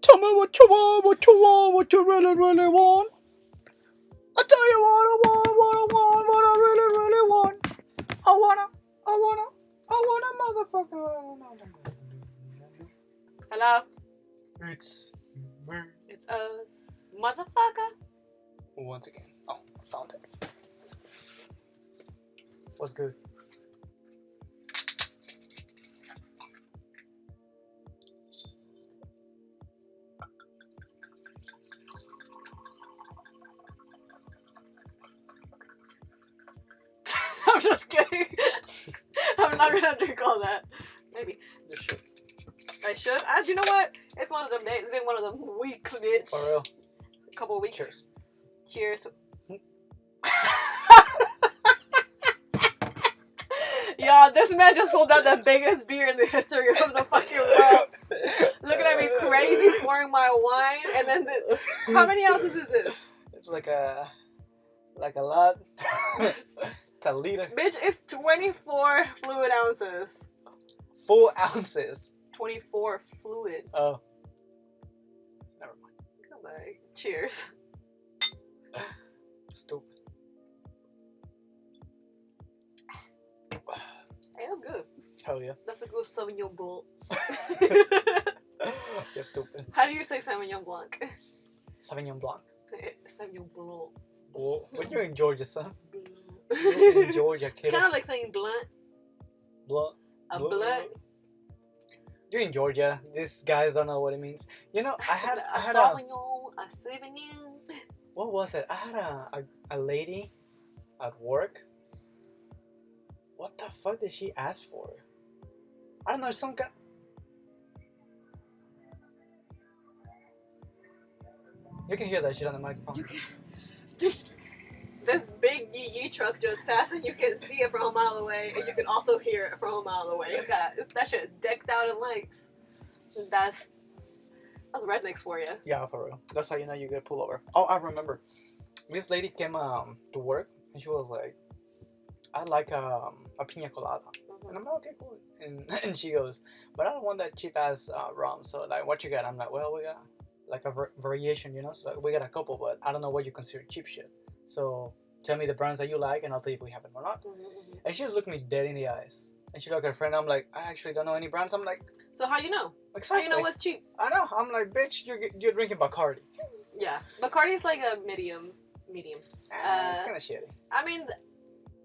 Tell me what you want, what you really, really want. I tell you what I want, what I really, really want. I wanna, motherfucker. Hello? It's It's us. Motherfucker. once again. Oh, I found it. What's good? I'm just kidding. I'm not gonna drink all that. Maybe. You should. I should. You know what? It's one of them days. It's been one of them weeks, bitch. For real. A couple of weeks. Cheers. Cheers. Y'all, this man just pulled out the biggest beer in the history of the fucking world. Looking at me crazy, pouring my wine, and then how many ounces is this? It's like a lot. It's a liter. Bitch, it's 24 fluid ounces. 4 ounces. 24 fluid. Oh. Never mind. Come on. Cheers. Stupid. Hey, that's good. Hell yeah. That's a good Sauvignon Blanc. You're stupid. How do you say Sauvignon Blanc? Sauvignon Blanc. Sauvignon Blanc. Oh, when you're in Georgia, son. You're in Georgia, kid. It's kind of like saying blunt. Blunt. A blunt. You're in Georgia. These guys don't know what it means. You know, I had Sauvignon, a Sauvignon. What was it? I had a lady at work. What the fuck did she ask for? I don't know, some kind. You can hear that shit on the microphone. This big yee truck just passed, and you can see it from a mile away, and you can also hear it from a mile away. That shit is decked out in lights. That's rednecks for you. Yeah, for real. That's how you know you get pulled over. Oh, I remember. This lady came to work, and she was like, "I like a piña colada." Mm-hmm. And I'm like, "Okay, cool." And she goes, "But I don't want that cheap ass rum. So like, what you got?" I'm like, "Well, we got like a variation, you know. So like, we got a couple, but I don't know what you consider cheap shit. So tell me the brands that you like, and I'll tell you if we have them or not." Mm-hmm. And she was looking me dead in the eyes, and she looked at her friend. I'm like, "I actually don't know any brands." I'm like, so how you know? exactly. How you know what's cheap? I know. I'm like, "Bitch, you're drinking Bacardi." Yeah, Bacardi's like a medium. It's kind of shitty. I mean,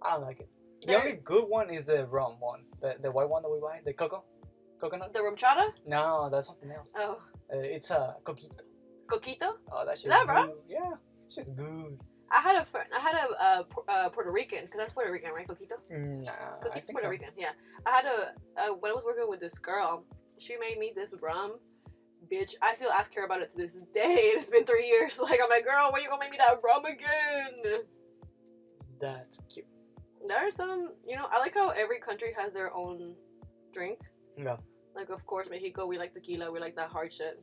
I don't like it. The only good one is the rum one, the white one that we buy, the coconut. the rumchata. No, that's something else. Oh, It's a coquito. coquito. Oh, that shit. Is that good. rum? Yeah, shit's good. I had a friend. I had a Puerto Rican, because that's Puerto Rican, right? Coquito. Nah, I Coquito's think Puerto so. Rican. Yeah, I had when I was working with this girl, she made me this rum. Bitch, I still ask her about it to this day. It's been 3 years. Like, I'm like, girl, when you gonna make me that rum again? That's cute. There are some, I like how every country has their own drink. Yeah. Like, of course, Mexico, we like tequila. We like that hard shit.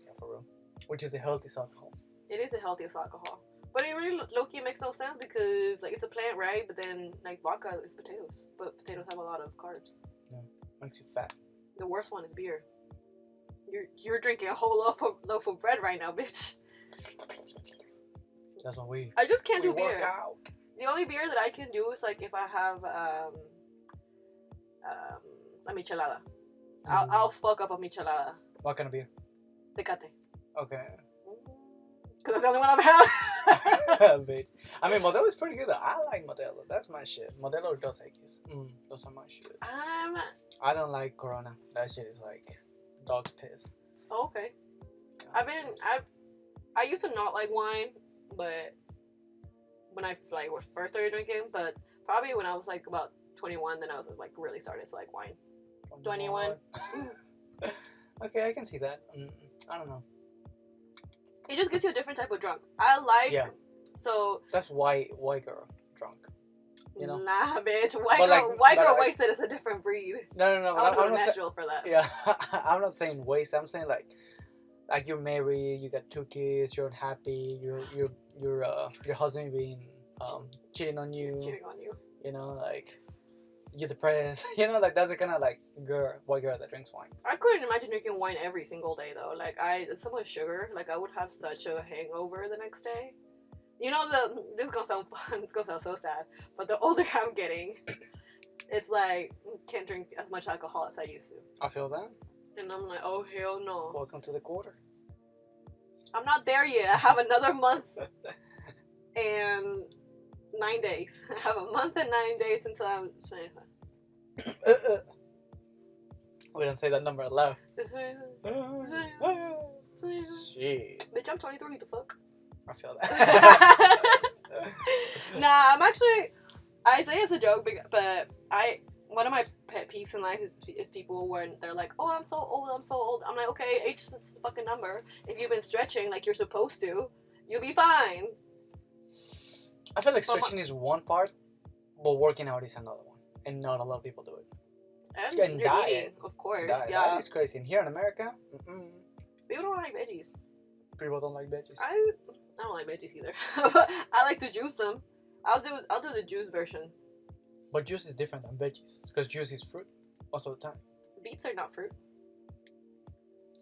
Yeah, for real. Which is the healthiest alcohol. It is the healthiest alcohol. But it really, low-key makes no sense because, like, it's a plant, right? But then, like, vodka is potatoes. But potatoes have a lot of carbs. Yeah, makes you fat. The worst one is beer. You're drinking a whole loaf of bread right now, bitch. That's what we. I just can't do work beer. out. The only beer that I can do is like if I have a michelada. I'll fuck up a michelada. What kind of beer? Tecate. Okay. Because that's the only one I've had. Bitch. I mean, Modelo is pretty good though. I like Modelo. That's my shit. Modelo or Dos Equis. Those are my shit. I don't like Corona. That shit is like dog's piss. Oh, okay. I used to not like wine, but when I like was first started drinking, but probably when I was like about 21, then I was like really started to like wine. 21. Okay, I can see that. I don't know. It just gives you a different type of drunk. I like. Yeah. So. That's white girl drunk. You know? Nah, bitch. White girl wasted is a different breed. No. I want to go to Nashville for that. Yeah, I'm not saying waste. I'm saying like you're married, you got 2 kids, you're unhappy, your husband being cheating on you. She's cheating on you. You know, like you're depressed. You know, like that's the kind of like white girl that drinks wine. I couldn't imagine drinking wine every single day though. Like so much sugar. Like I would have such a hangover the next day. You know, this is gonna sound fun. It's gonna sound so sad. But the older I'm getting, it's like can't drink as much alcohol as I used to. I feel that. And I'm like, oh hell no. Welcome to the quarter. I'm not there yet. I have another month and 9 days. I have a month and 9 days until I'm 25. We don't say that number aloud. Shit. Bitch, I'm 23. The fuck? I feel that. Nah, I'm actually. I say it's a joke, but one of my pet peeves in life is people when they're like, "Oh, I'm so old. I'm so old." I'm like, okay, age is just a fucking number. If you've been stretching like you're supposed to, you'll be fine. I feel like stretching is one part, but working out is another one, and not a lot of people do it. And your diet, eating, of course, diet, yeah. That is crazy. And here in America, people don't like veggies. People don't like veggies. I don't like veggies either. I like to juice them. I'll do the juice version. But juice is different than veggies because juice is fruit most of the time. Beets are not fruit.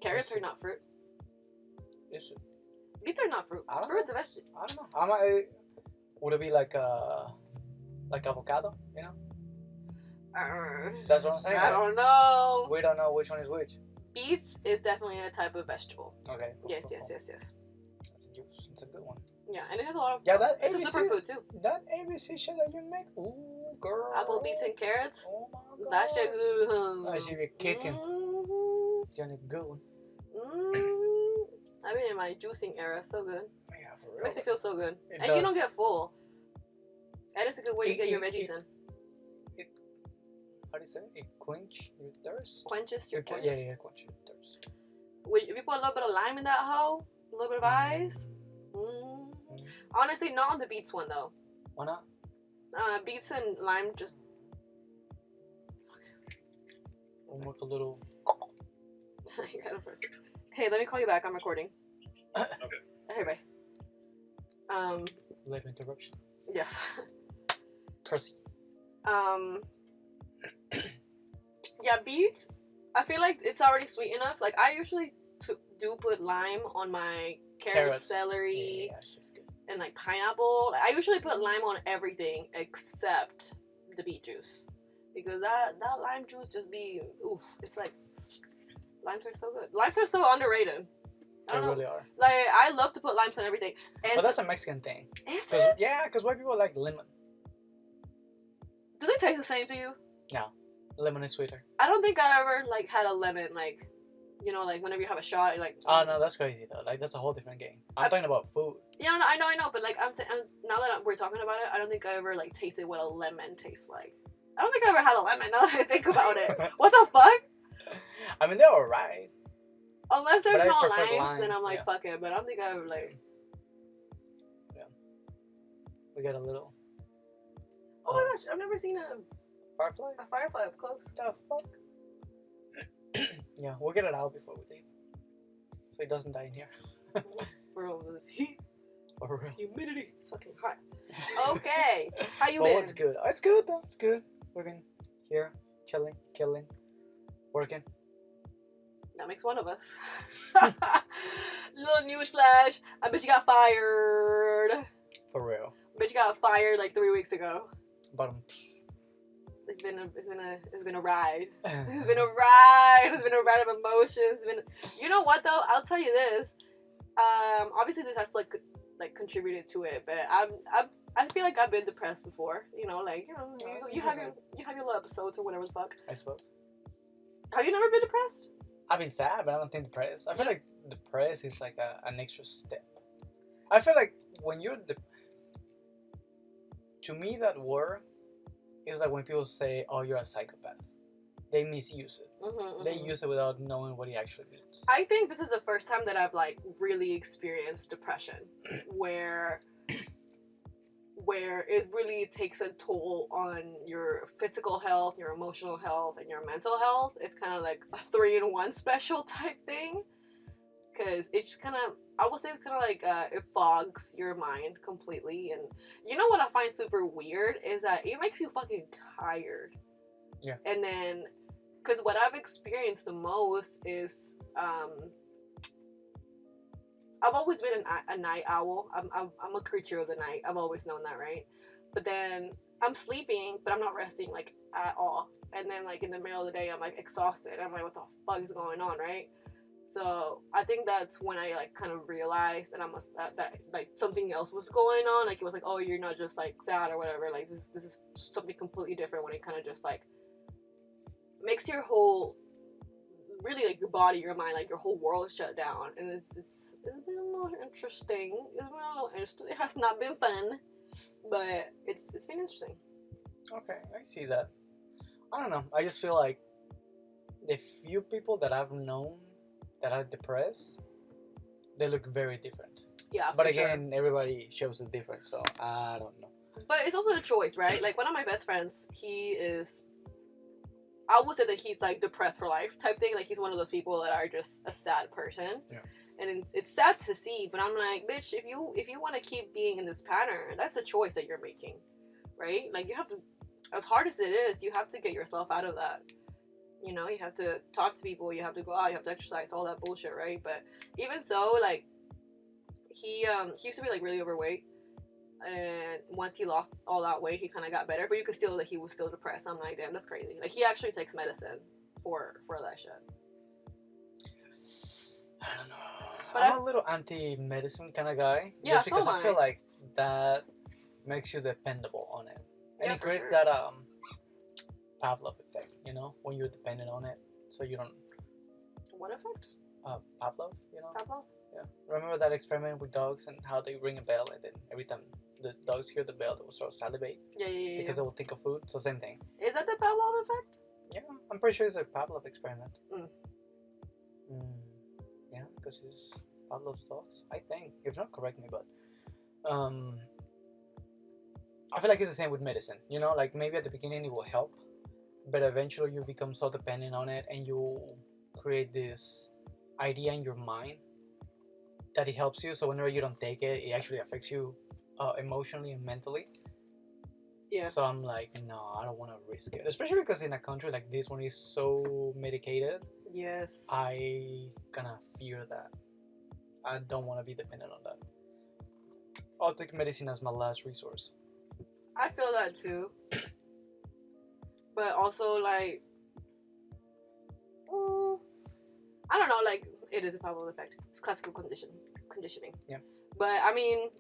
Carrots are not fruit. Is it? Beets are not fruit. Fruit is a vegetable. I don't know. Would it be like avocado? You know. That's what I'm saying. I don't know. We don't know which one is which. Beets is definitely a type of vegetable. Okay. Cool, yes. That's a juice. It's a good one. Yeah, and it has a lot of. Yeah, that it's ABC, a superfood too. That ABC shit that you make, ooh, girl. Apple, beets, and carrots. Oh my god. That shit good. That shit be kicking. Mm-hmm. It's only good one. I've been in my juicing era. So good. Yeah, for real. Makes you feel so good, It and does. you don't get full. And it's a good way to get your veggies in. How do you say it? It quench your thirst? Quenches your thirst. Yeah, quench your thirst. If you put a little bit of lime in that hoe, a little bit of ice. Honestly, not on the beets one though. Why not? Beets and lime just. We'll make a little. Hey, let me call you back. I'm recording. Okay. Hey, bye. Live interruption. Yes. Proceed. Yeah, beets. I feel like it's already sweet enough. Like I usually do put lime on my carrots, celery, Yeah, it's just good. and like pineapple. I usually put lime on everything except the beet juice because that lime juice just be oof. It's like limes are so good. Limes are so underrated. They really are. Like I love to put limes on everything. And But that's a Mexican thing. Is it? Yeah, because white people like lemon. Do they taste the same to you? No, lemon is sweeter. I don't think I ever like had a lemon like, you know, like whenever you have a shot, you're like. Oh no, that's crazy though. Like that's a whole different game. I'm talking about food. Yeah, no, I know, but like I'm now that we're talking about it, I don't think I ever like tasted what a lemon tastes like. I don't think I ever had a lemon. Now that I think about it, what the fuck? I mean, they're alright. Unless there's But I no prefer limes, lime, then I'm like yeah. fuck it. But I don't think I ever like. Yeah. We got a little. Oh my gosh, I've never seen a Firefly? firefly up close. The fuck? Yeah, we'll get it out before we leave. So it doesn't die in here. For all this heat, For real. humidity, it's fucking hot. Okay, how you But been? it's good. It's good though. It's good. We've been here, chilling, killing, working. That makes one of us. Little news flash. I bet you got fired. For real. Bet you got fired like 3 weeks ago. But It's been a ride. It's been a ride. It's been a ride of emotions. It's been. You know what though? I'll tell you this. Obviously this has like contributed to it, but I feel like I've been depressed before. You know, like you have your little episodes or whatever the fuck. I suppose. Have you never been depressed? I've been sad, but I don't think depressed. I feel like depressed is like an extra step. I feel like when you're to me that word is like when people say, "Oh, you're a psychopath." They misuse it. They use it without knowing what it actually means. I think this is the first time that I've like really experienced depression, where it really takes a toll on your physical health, your emotional health, and your mental health. It's kind of like a 3-in-1 special type thing, because it's kind of, I would say it's kind of like it fogs your mind completely. And you know what I find super weird is that it makes you fucking tired. Yeah. And then, because what I've experienced the most is, I've always been a night owl. I'm a creature of the night. I've always known that, right? But then I'm sleeping, but I'm not resting like at all. And then like in the middle of the day, I'm like exhausted. I'm like, what the fuck is going on, right? So I think that's when I like kind of realized that like something else was going on. Like it was like, oh, you're not just like sad or whatever. Like this is something completely different. When it kind of just like makes your whole, really like your body, your mind, like your whole world shut down. And it's been a little interesting. It's been a little interesting. It has not been fun, but it's been interesting. Okay, I see that. I don't know. I just feel like the few people that I've known that are depressed, they look very different. Yeah, But for again, everybody shows it different, so I don't know. But it's also a choice, right? Like one of my best friends, he is, I would say that he's like depressed for life type thing. Like he's one of those people that are just a sad person. Yeah. And it's sad to see, but I'm like, bitch, if you want to keep being in this pattern, that's a choice that you're making, right? Like you have to, as hard as it is, you have to get yourself out of that. You know, you have to talk to people, you have to go out, you have to exercise, all that bullshit, right? But even so, like he used to be like really overweight, and once he lost all that weight, he kind of got better. But you could still, like, he was still depressed. I'm like, damn, that's crazy. Like he actually takes medicine for that shit. I don't know. But I'm a little anti-medicine kind of guy. Yeah, just because so am I feel I. like that makes you dependable on it, and Yeah, it for creates sure. that Pavlov effect. You know, when you're dependent on it, so you don't What effect? Pavlov. You know. Pavlov? Yeah. Remember that experiment with dogs and how they ring a bell, and then every time the dogs hear the bell, they will sort of salivate Yeah. because they will think of food. So same thing. Is that the Pavlov effect? Yeah, I'm pretty sure it's a Pavlov experiment. Mm. Yeah, because it's Pavlov's dogs. I think. If not, correct me. But I feel like it's the same with medicine. You know, like maybe at the beginning it will help, but eventually you become so dependent on it, and you create this idea in your mind that it helps you. So whenever you don't take it, it actually affects you emotionally and mentally. Yeah. So I'm like, no, I don't want to risk it, especially because in a country like this one is so medicated. Yes. I kind of fear that. I don't want to be dependent on that. I'll take medicine as my last resource. I feel that too. But also, like, I don't know, like, it is a Pavlov effect. It's classical conditioning. Yeah. But I mean,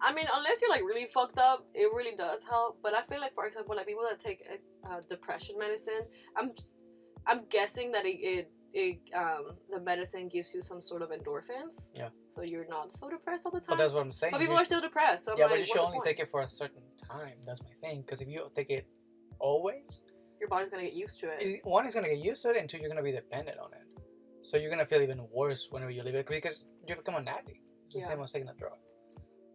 unless you're like really fucked up, it really does help. But I feel like, for example, like people that take depression medicine, I'm guessing that the medicine gives you some sort of endorphins. Yeah. So you're not so depressed all the time. But that's what I'm saying. But people are still depressed. So I'm yeah, like, but you should what's only the take point? it for a certain time. That's my thing. Because if you take it always, Your body's gonna get used to it. one is gonna get used to it, and two, you're gonna be dependent on it. So you're gonna feel even worse whenever you leave it because you become an addict. It's the Yeah. same as taking a drug.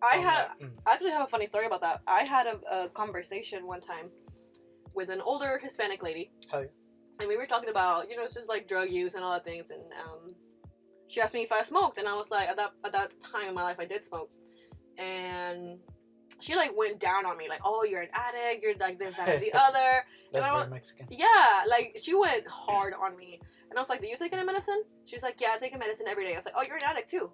I actually have a funny story about that. I had a conversation one time with an older Hispanic lady. Oh, yeah. And we were talking about, it's just like drug use and all that things. And she asked me if I smoked, and I was like, at that time in my life, I did smoke. And she like went down on me, like, oh, you're an addict, you're like this, that, and the other. That's and very Mexican. Yeah, like she went hard on me. And I was like, do you take any medicine? She's like, yeah, I take a medicine every day. I was like, oh, you're an addict too.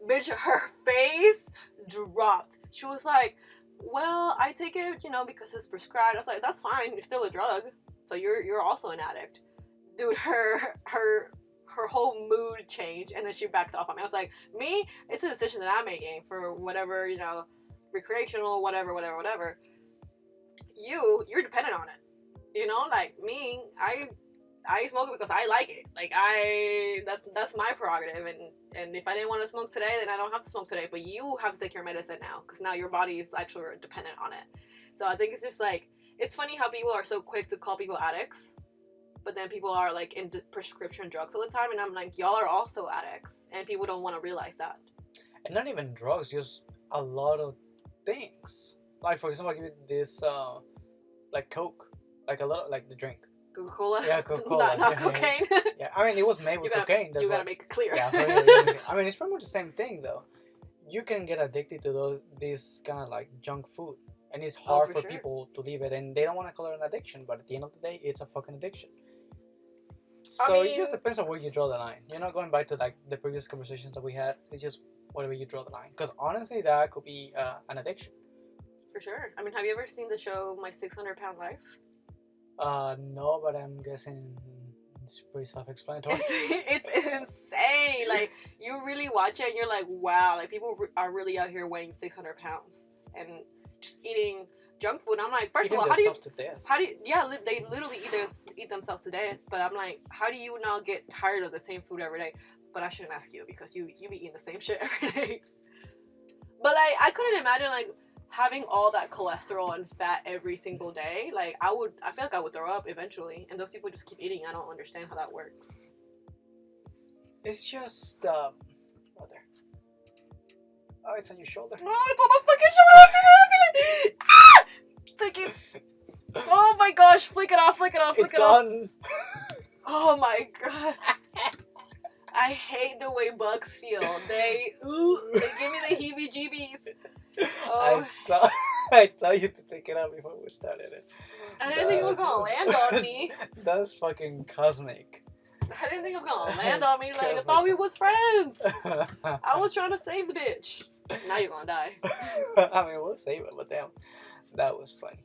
Bitch, her face dropped. She was like, well, I take it, because it's prescribed. I was like, that's fine. It's still a drug. So you're also an addict. Dude, her whole mood changed, and then she backed off on me. I was like, me, it's a decision that I'm making for whatever, recreational, whatever. You're dependent on it. Like me, I smoke it because I like it. Like that's my prerogative, and if I didn't want to smoke today, then I don't have to smoke today. But you have to take your medicine now, because now your body is actually dependent on it. So I think it's just like, it's funny how people are so quick to call people addicts, but then people are like in prescription drugs all the time, and I'm like, y'all are also addicts, and people don't want to realize that. And not even drugs, just a lot of things. Like for example, I give you this like Coke, like a lot, like the drink. Coca-Cola? Yeah, Coca-Cola. not Yeah. cocaine. Yeah, I mean it was made with cocaine. That's You why. gotta make it clear. Yeah, I mean it's pretty much the same thing though. You can get addicted to these kind of like junk food. and it's hard for sure. people to leave it, and they don't want to call it an addiction, but at the end of the day, it's a fucking addiction. I So it mean- just depends on where you draw the line. You know, going back to like the previous conversations that we had, it's just whatever you draw the line. Because honestly, that could be an addiction. For sure. I mean, have you ever seen the show My 600-Pound Life? No, but I'm guessing it's pretty self-explanatory. It's insane. Like, you really watch it and you're like, wow, like people are really out here weighing 600 pounds and just eating junk food. And I'm like, first Eating of all, themselves to death. they literally eat themselves to death. But I'm like, how do you not get tired of the same food every day? But I shouldn't ask you because you be eating the same shit every day. But like, I couldn't imagine like having all that cholesterol and fat every single day. Like, I feel like I would throw up eventually. And those people just keep eating. I don't understand how that works. It's just right there. Oh, it's on your shoulder. No, it's on my fucking shoulder. Ah! Take it. Oh my gosh, flick it off. It's gone. Oh my god. I hate the way bugs feel. They give me the heebie-jeebies. Oh. I tell you to take it out before we started it. I didn't think it was gonna land on me. That's fucking cosmic. I didn't think it was gonna land on me. Like, I thought we was friends. I I was trying to save the bitch. Now you're gonna die. mean, we'll save it, but damn, that was funny.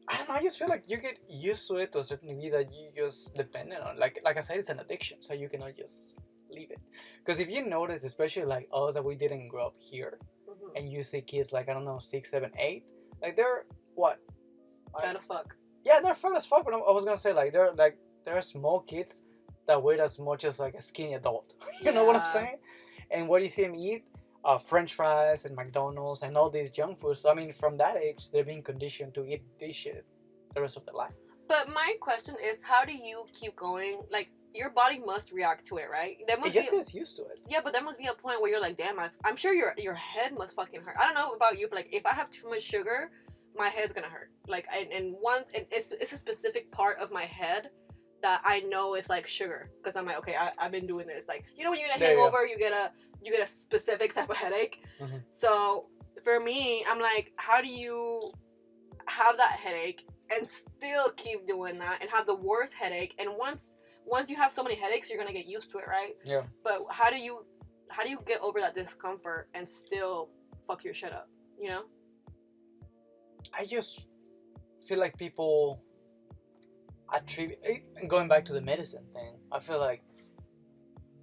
I don't know. I just feel like you get used to it to a certain degree that you just dependent on. Like I said, it's an addiction, so you cannot just leave it. Because if you notice, especially like us that we didn't grow up here, Mm-hmm. and you see kids like, I don't know, 6, 7, 8, like they're what? Fat as fuck. Yeah, they're fat as fuck. But I was gonna say like they're small kids that weigh as much as like a skinny adult. You know what I'm Yeah. saying? And what do you see them eat? French fries and McDonald's and all these junk foods. So, I mean, from that age, they're being conditioned to eat this shit the rest of their life. But my question is, how do you keep going? Like, your body must react to it, right? There It must just be. gets used to it. Yeah, but there must be a point where you're like, damn, I'm sure your head must fucking hurt. I don't know about you, but like, if I have too much sugar, my head's gonna hurt. Like, and it's a specific part of my head that I know is like sugar, because I'm like, okay, I've been doing this. Like, you know, when you get a There you go. hangover, you get a specific type of headache. Mhm. So for me, I'm like, how do you have that headache and still keep doing that and have the worst headache? And once you have so many headaches, you're gonna get used to it, right? Yeah. But how do you get over that discomfort and still fuck your shit up? You know? I just feel like people attribute, going back to the medicine thing, I feel like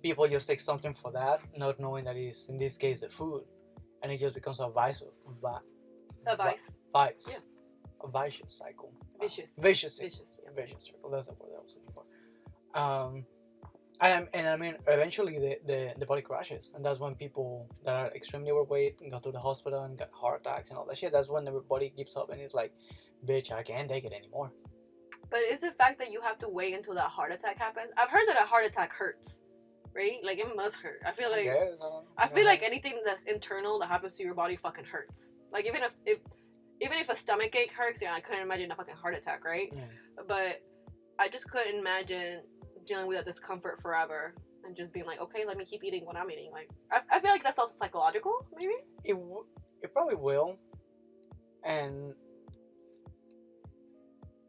people just take something for that, not knowing that it's, in this case, the food, and it just becomes a vice. A vice. Vice. Yeah. A vicious cycle. Vicious. Vicious. Vicious. Yeah. Vicious circle. That's the word I was looking for. And I mean, eventually the body crashes, and that's when people that are extremely overweight go to the hospital and get heart attacks and all that shit. That's when the body gives up and it's like, bitch, I can't take it anymore. But is the fact that you have to wait until that heart attack happens? I've heard that a heart attack hurts, right? Like, it must hurt. I feel like I feel like anything that's internal that happens to your body fucking hurts. Like, even if a stomach ache hurts, I couldn't imagine a fucking heart attack, right? Yeah. But I just couldn't imagine dealing with that discomfort forever and just being like, okay, let me keep eating what I'm eating. Like, I feel like that's also psychological, maybe. It probably will, and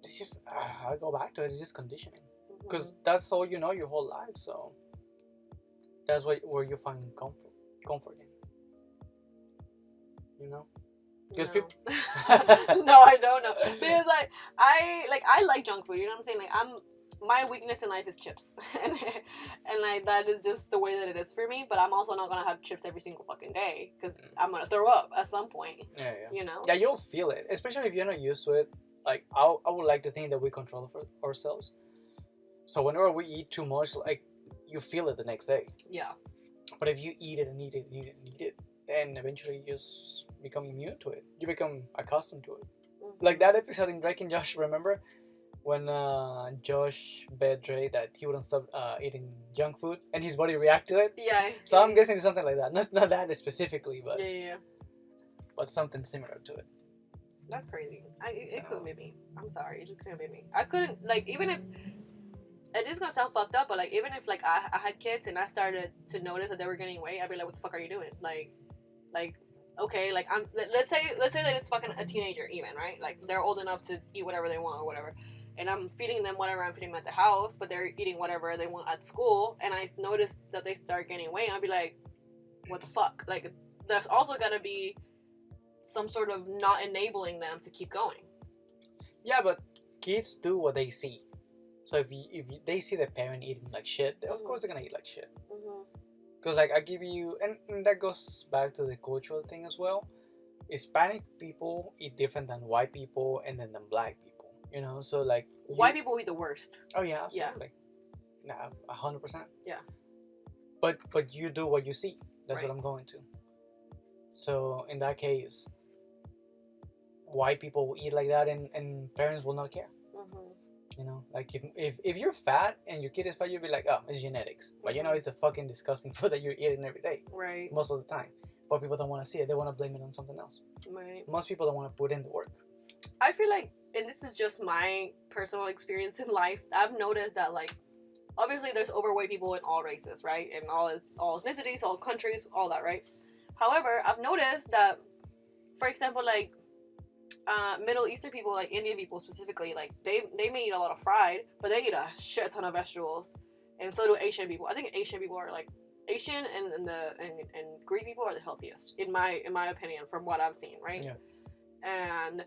it's just I go back to it. It's just conditioning, because that's all you know your whole life. So that's where you find comfort in. You know. Because No. people. No, I don't know. Because I like junk food. You know what I'm saying? Like, my weakness in life is chips, and like, that is just the way that it is for me. But I'm also not gonna have chips every single fucking day because I'm gonna throw up at some point. Yeah. You know? Yeah, you'll feel it, especially if you're not used to it. Like, I would like to think that we control it for ourselves. So whenever we eat too much, like, you feel it the next day. Yeah. But if you eat it and eat it and eat it and eat it, then eventually you just become immune to it. You become accustomed to it. Mm-hmm. Like that episode in Drake and Josh, remember? When Josh bet Dre that he wouldn't stop eating junk food and his body react to it. Yeah. So I'm guessing it's something like that. Not that specifically, but Yeah. but something similar to it. That's crazy. It couldn't be me. I'm sorry. It just couldn't be me. I couldn't, like, even if, and this is gonna sound fucked up, but like, even if like I had kids and I started to notice that they were gaining weight, I'd be like, what the fuck are you doing? Like okay, like let's say that it's fucking a teenager even, right? Like they're old enough to eat whatever they want or whatever, and I'm feeding them whatever I'm feeding them at the house, but they're eating whatever they want at school, and I notice that they start gaining weight. I'll be like, what the fuck? Like there's also gotta be some sort of not enabling them to keep going. Yeah, but kids do what they see. So they see their parent eating like shit, of Mhm. course they're gonna eat like shit. Mm-hmm. Because like I give you, and that goes back to the cultural thing as well. Hispanic people eat different than white people and then than black people. You know, so like White people eat the worst. Oh yeah, Yeah. absolutely. Nah, 100%. Yeah. But you do what you see. That's Right. what I'm going to. So in that case, white people will eat like that, and parents will not care. Mm-hmm. You know, like if you're fat and your kid is fat, you'll be like, oh, it's genetics. But you know, it's the fucking disgusting food that you're eating every day, Right. most of the time. But people don't want to see it. They want to blame it on something else. Right. Most people don't want to put in the work. I feel like, and this is just my personal experience in life, I've noticed that, like, obviously there's overweight people in all races, right? In all ethnicities, all countries, all that, right? However, I've noticed that, for example, like, Middle Eastern people, like Indian people specifically, like, they may eat a lot of fried, but they eat a shit ton of vegetables. And so do Asian people. I think Asian people are, like, Asian and Greek people are the healthiest, in my opinion, from what I've seen, right? Yeah. And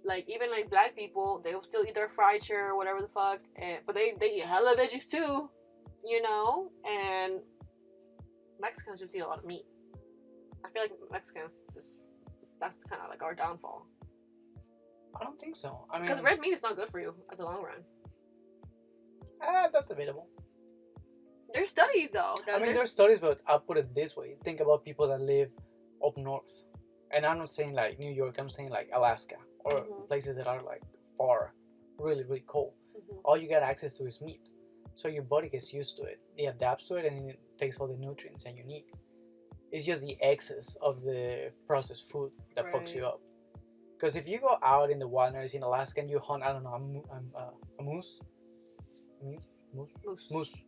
like even like black people, they will still eat their fried shit or whatever the fuck, but they eat hella veggies too, you know. And Mexicans just eat a lot of meat. I feel like Mexicans just, that's kind of like our downfall. I don't think so. I mean, because red meat is not good for you at the long run. That's debatable. There's studies though. I mean, there's studies, but I'll put it this way: think about people that live up north, and I'm not saying like New York. I'm saying like Alaska or Mhm. places that are like far, really, really cold. Mhm. All you get access to is meat, so your body gets used to it. It adapts to it, and it takes all the nutrients that you need. It's just the excess of the processed food that fucks you Right. up. Because if you go out in the wilderness in Alaska and you hunt, I don't know, a moose, moose. Moose.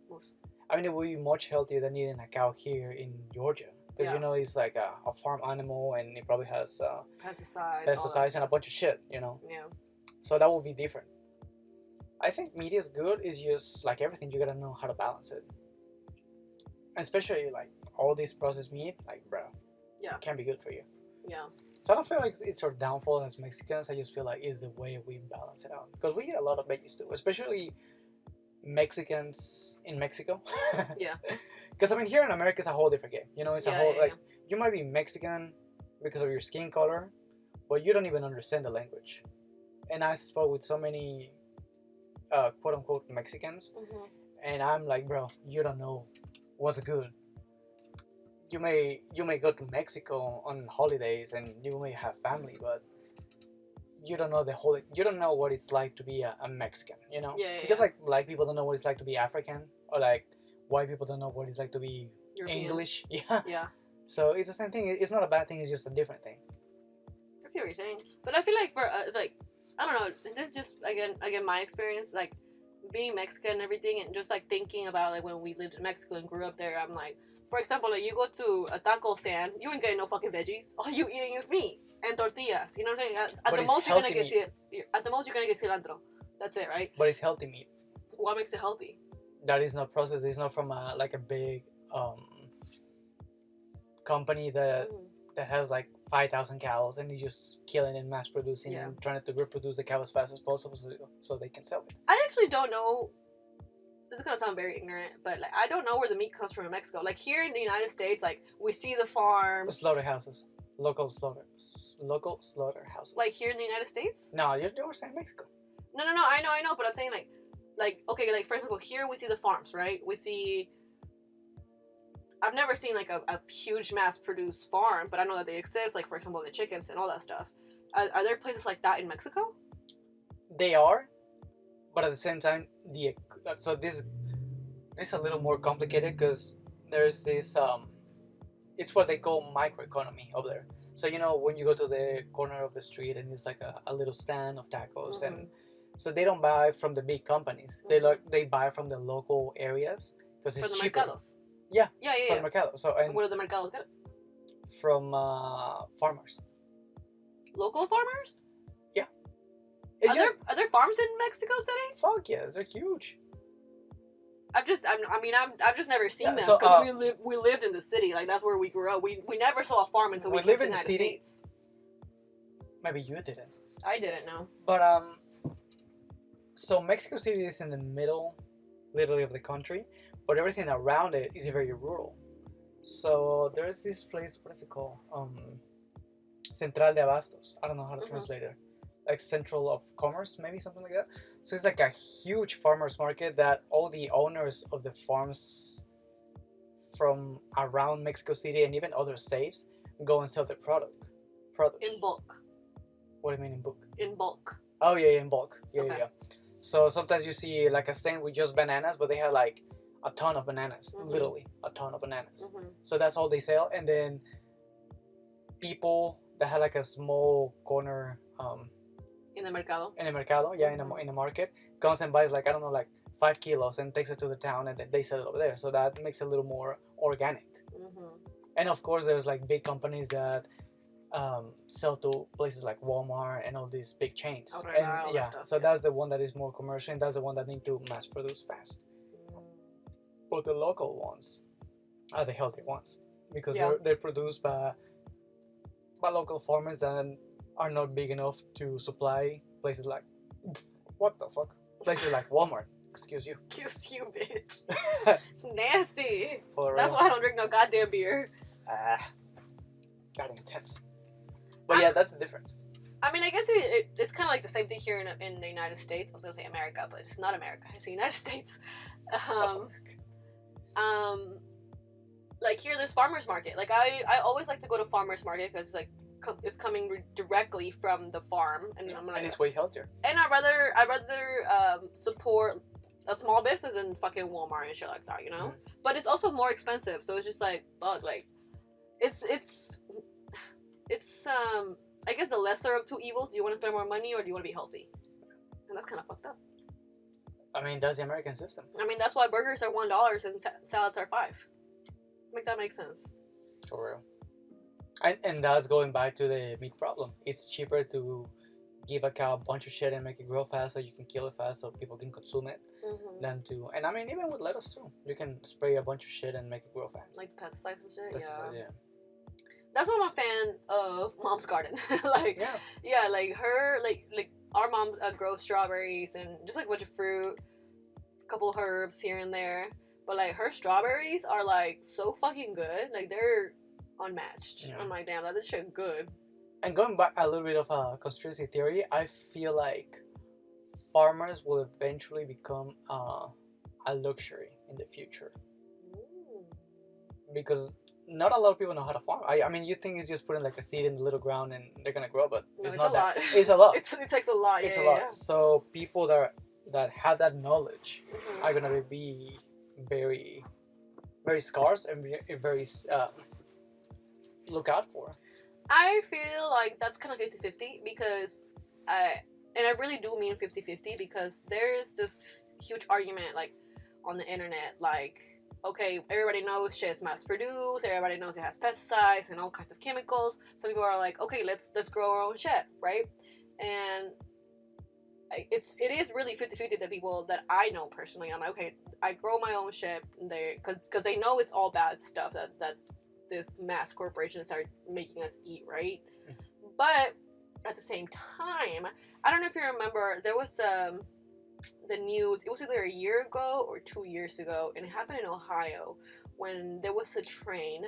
I mean, it would be much healthier than eating a cow here in Georgia. Because, Yeah. you know, it's like a farm animal and it probably has Pesticides. all that pesticides and a bunch of shit, you know. Yeah. So that would be different. I think meat is good. It's just like everything, you gotta know how to balance it. Especially like all this processed meat, like, bro, Yeah. it can be good for you. Yeah. So I don't feel like it's our downfall as Mexicans. I just feel like it's the way we balance it out. Because we eat a lot of veggies too, especially Mexicans in Mexico. Yeah. Because I mean, here in America, it's a whole different game. You know, it's a Yeah, whole yeah, like you might be Mexican because of your skin color, but you don't even understand the language. And I spoke with so many quote unquote Mexicans, Mhm. and I'm like, bro, you don't know what's good. You may go to Mexico on holidays and you may have family, but you don't know you don't know what it's like to be a Mexican, you know? Yeah, yeah, Just yeah. like black people don't know what it's like to be African, or like white people don't know what it's like to be European. English. Yeah. Yeah. So it's the same thing. It's not a bad thing. It's just a different thing. I see what you're saying, but I feel like for it's like, I don't know. This is just again my experience, like being Mexican and everything, and just like thinking about like when we lived in Mexico and grew up there. I'm like, for example, like you go to a taco stand, you ain't getting no fucking veggies. All you eating is meat and tortillas. You know what I'm saying? At But the it's most, you're gonna healthy get at the most you're gonna get cilantro. That's it, right? But it's healthy meat. What makes it healthy? That is not processed. It's not from like a big company that Mhm. that has like 5,000 cows and he's just killing and mass producing Yeah. and trying to reproduce the cow as fast as possible so they can sell it. I actually don't know. This is gonna sound very ignorant, but like I don't know where the meat comes from in Mexico. Like here in the United States, like we see the farms. Slaughterhouses, local slaughterhouses. Like here in the United States? No, you were saying Mexico. No, I know, but I'm saying like okay, like for example, here we see the farms, right? We see. I've never seen like a huge mass-produced farm, but I know that they exist. Like for example, the chickens and all that stuff. Are there places like that in Mexico? They are, but at the same time, so this is a little more complicated because there's this it's what they call microeconomy over there. So you know when you go to the corner of the street and it's like a little stand of tacos, and so they don't buy from the big companies. They buy from the local areas because it's cheaper. Mercados. Yeah. Yeah. For the mercado. So and Where do the mercados get it? from farmers. Local farmers? Yeah. It's Are there farms in Mexico City? Fuck yes, they're huge. I've just never seen them so, because we lived in the city. Like that's where we grew up. We never saw a farm until we came to the United States. Maybe you didn't. I didn't know. But so Mexico City is in the middle, literally, of the country, but everything around it is very rural. So there's this place. What is it called? Central de Abastos. I don't know how to translate it. Like Central of Commerce, maybe something like that. So it's like a huge farmers market that all the owners of the farms from around Mexico City and even other states go and sell their product. In bulk. What do you mean in bulk? In bulk. Oh yeah, in bulk. Yeah, okay. yeah. So sometimes you see like a stand with just bananas, but they have like a ton of bananas, literally a ton of bananas. So that's all they sell, and then people that have like a small corner. In the mercado? In the mercado, yeah, in the market, comes and buys like, I don't know, like 5 kilos and takes it to the town and then they sell it over there. So that makes it a little more organic. And of course, there's like big companies that sell to places like Walmart and all these big chains. That's the one that is more commercial, and that's the one that need to mass produce fast. But the local ones are the healthy ones because they're produced by local farmers that are not big enough to supply places like places like Walmart. Excuse you. Excuse you, bitch. It's nasty. For That's why I don't drink no goddamn beer. Got intense. But yeah, that's the difference. I mean, I guess it's kind of like the same thing here in the United States. I was gonna say America, but it's not America. It's the United States. Like here, there's farmers market. Like I always like to go to farmers market because it's coming directly from the farm, and and it's way healthier. And I'd rather support a small business than fucking Walmart and shit like that, you know. But it's also more expensive, so it's just like fuck, like it's I guess the lesser of two evils. Do you want to spend more money or do you want to be healthy? And that's kind of fucked up. I mean, that's the American system. I mean, that's why burgers are $1 and salads are $5. Make that make sense. For real. And that's going back to the meat problem. It's cheaper to give a cow a bunch of shit and make it grow fast so you can kill it fast so people can consume it than to... And I mean, even with lettuce too. You can spray a bunch of shit and make it grow fast. Like pesticides and shit? Yeah. That's why I'm a fan of Mom's Garden. like her, like our mom grows strawberries and just like a bunch of fruit, a couple of herbs here and there. But like her strawberries are like so fucking good. Like they're unmatched. I'm like, damn, that shit good. And going back a little bit of a conspiracy theory, I feel like farmers will eventually become a luxury in the future. Because not a lot of people know how to farm. I mean, you think it's just putting like a seed in the little ground and they're gonna grow, but it's not that. It's a lot. It takes a lot. It's a lot. Yeah. So people that have that knowledge are gonna be very, very scarce and very look out for. I feel like that's kind of 50-50 because I really do mean 50-50 because there's this huge argument like on the internet like, okay, everybody knows shit is mass produced, everybody knows it has pesticides and all kinds of chemicals, so people are like, okay, let's grow our own shit, right? And it is really 50-50 the people that I know personally. I'm like, okay, I grow my own shit because they know it's all bad stuff that this mass corporations are making us eat, right? But at the same time, I don't know if you remember, there was the news, it was either a year ago or 2 years ago, and it happened in Ohio when there was a train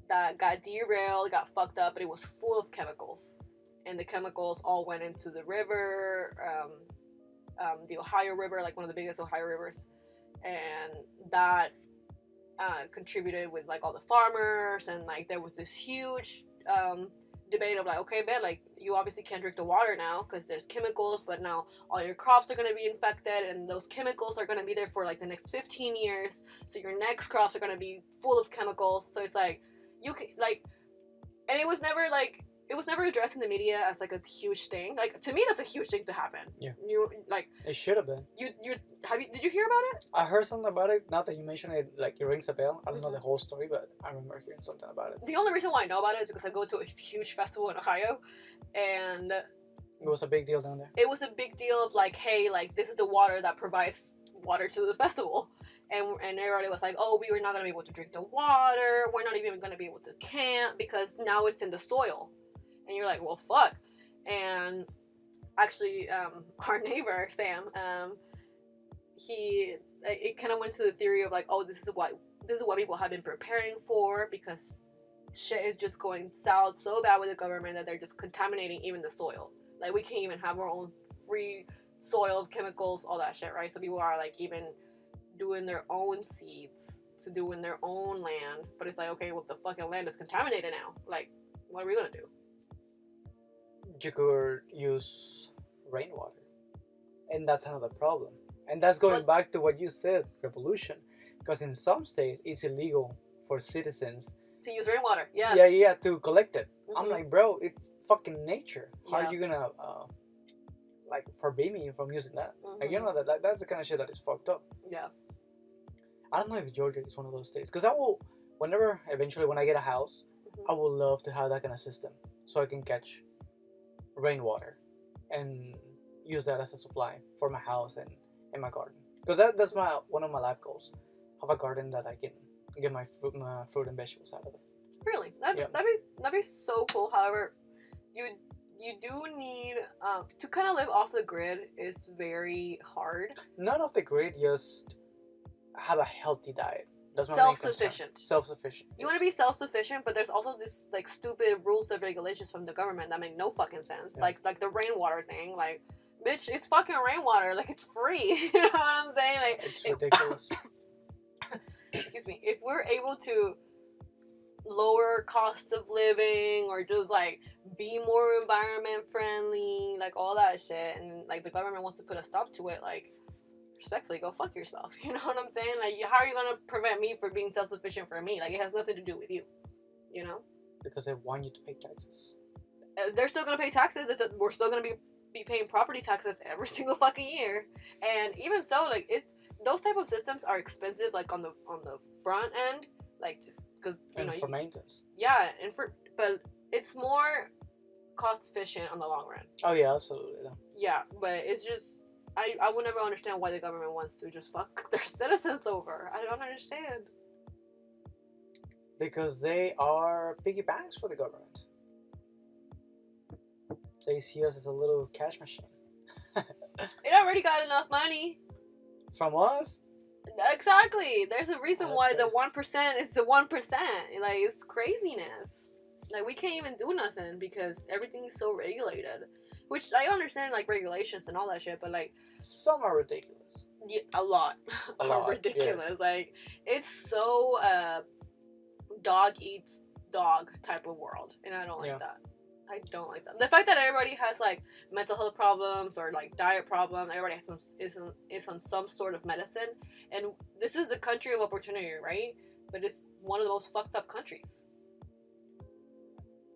that got derailed, got fucked up, and it was full of chemicals. And the chemicals all went into the river, the Ohio River, like one of the biggest Ohio rivers. And that contributed with like all the farmers, and like there was this huge debate of like, okay, man, like you obviously can't drink the water now because there's chemicals, but now all your crops are going to be infected and those chemicals are going to be there for like the next 15 years, so your next crops are going to be full of chemicals. So it's like you can like, and it was never like it was never addressed in the media as like a huge thing. Like to me, that's a huge thing to happen. Yeah. You like It should have been. you did you hear about it? I heard something about it. Now that you mention it, like it rings a bell. I don't know Mhm. the whole story, but I remember hearing something about it. The only reason why I know about it is because I go to a huge festival in Ohio, and It was a big deal down there. it was a big deal of like, hey, like this is the water that provides water to the festival. And everybody was like, oh, we were not going to be able to drink the water. We're not even going to be able to camp because now it's in the soil. And you're like, well, fuck. And actually, our neighbor, Sam, it kind of went to the theory of like, oh, this is what people have been preparing for because shit is just going south so bad with the government that they're just contaminating even the soil. Like, we can't even have our own free soil, chemicals, all that shit, right? So people are like even doing their own seeds to do in their own land, but it's like, okay, well, the fucking land is contaminated now. Like, what are we gonna do? You could use rainwater, and that's another problem. And that's going back to what you said, revolution, because in some states it's illegal for citizens to use rainwater. Yeah, to collect it. Mm-hmm. I'm like, bro, it's fucking nature. How Yeah. are you gonna like forbid me from using that? Mm-hmm. Like, you know that's the kind of shit that is fucked up. Yeah. I don't know if Georgia is one of those states, because I will, eventually when I get a house, Mm-hmm. I would love to have that kind of system so I can catch rainwater and use that as a supply for my house and my garden. Because that's one of my life goals. Have a garden that I can get my fruit and vegetables out of it. Really, that'd be so cool. However, you do need to kind of live off the grid is very hard. Not off the grid, just have a healthy diet. That's my Self-sufficient. Self-sufficient. You want to be self-sufficient, but there's also this like stupid rules and regulations from the government that make no fucking sense. Yeah. Like the rainwater thing. Like, bitch, it's fucking rainwater. Like, it's free. You know what I'm saying? Like, It's ridiculous. Excuse me. If we're able to lower costs of living or just like be more environment friendly, like all that shit, and like the government wants to put a stop to it, like, respectfully, go fuck yourself. You know what I'm saying? Like, how are you gonna prevent me from being self-sufficient for me? Like, it has nothing to do with you. You know? Because they want you to pay taxes. They're still gonna pay taxes. We're still gonna be paying property taxes every single fucking year. And even so, like, it's those type of systems are expensive, like on the front end, like because you know for maintenance. Yeah, but it's more cost efficient on the long run. Oh yeah, absolutely. Yeah, but it's just. I would never understand why the government wants to just fuck their citizens over. I don't understand. Because they are piggy banks for the government. They see us as a little cash machine. It already got enough money. From us? Exactly. There's a reason why crazy. the 1% is the 1%. Like, it's craziness. Like, we can't even do nothing because everything is so regulated. Which I understand, like, regulations and all that shit, but, like... Some are ridiculous. Yeah, a lot. A lot, ridiculous. yes. Like, it's so, dog eats dog type of world. And I don't like that. I don't like that. The fact that everybody has, like, mental health problems or, like, diet problems, everybody has is on some sort of medicine. And this is a country of opportunity, right? But it's one of the most fucked up countries.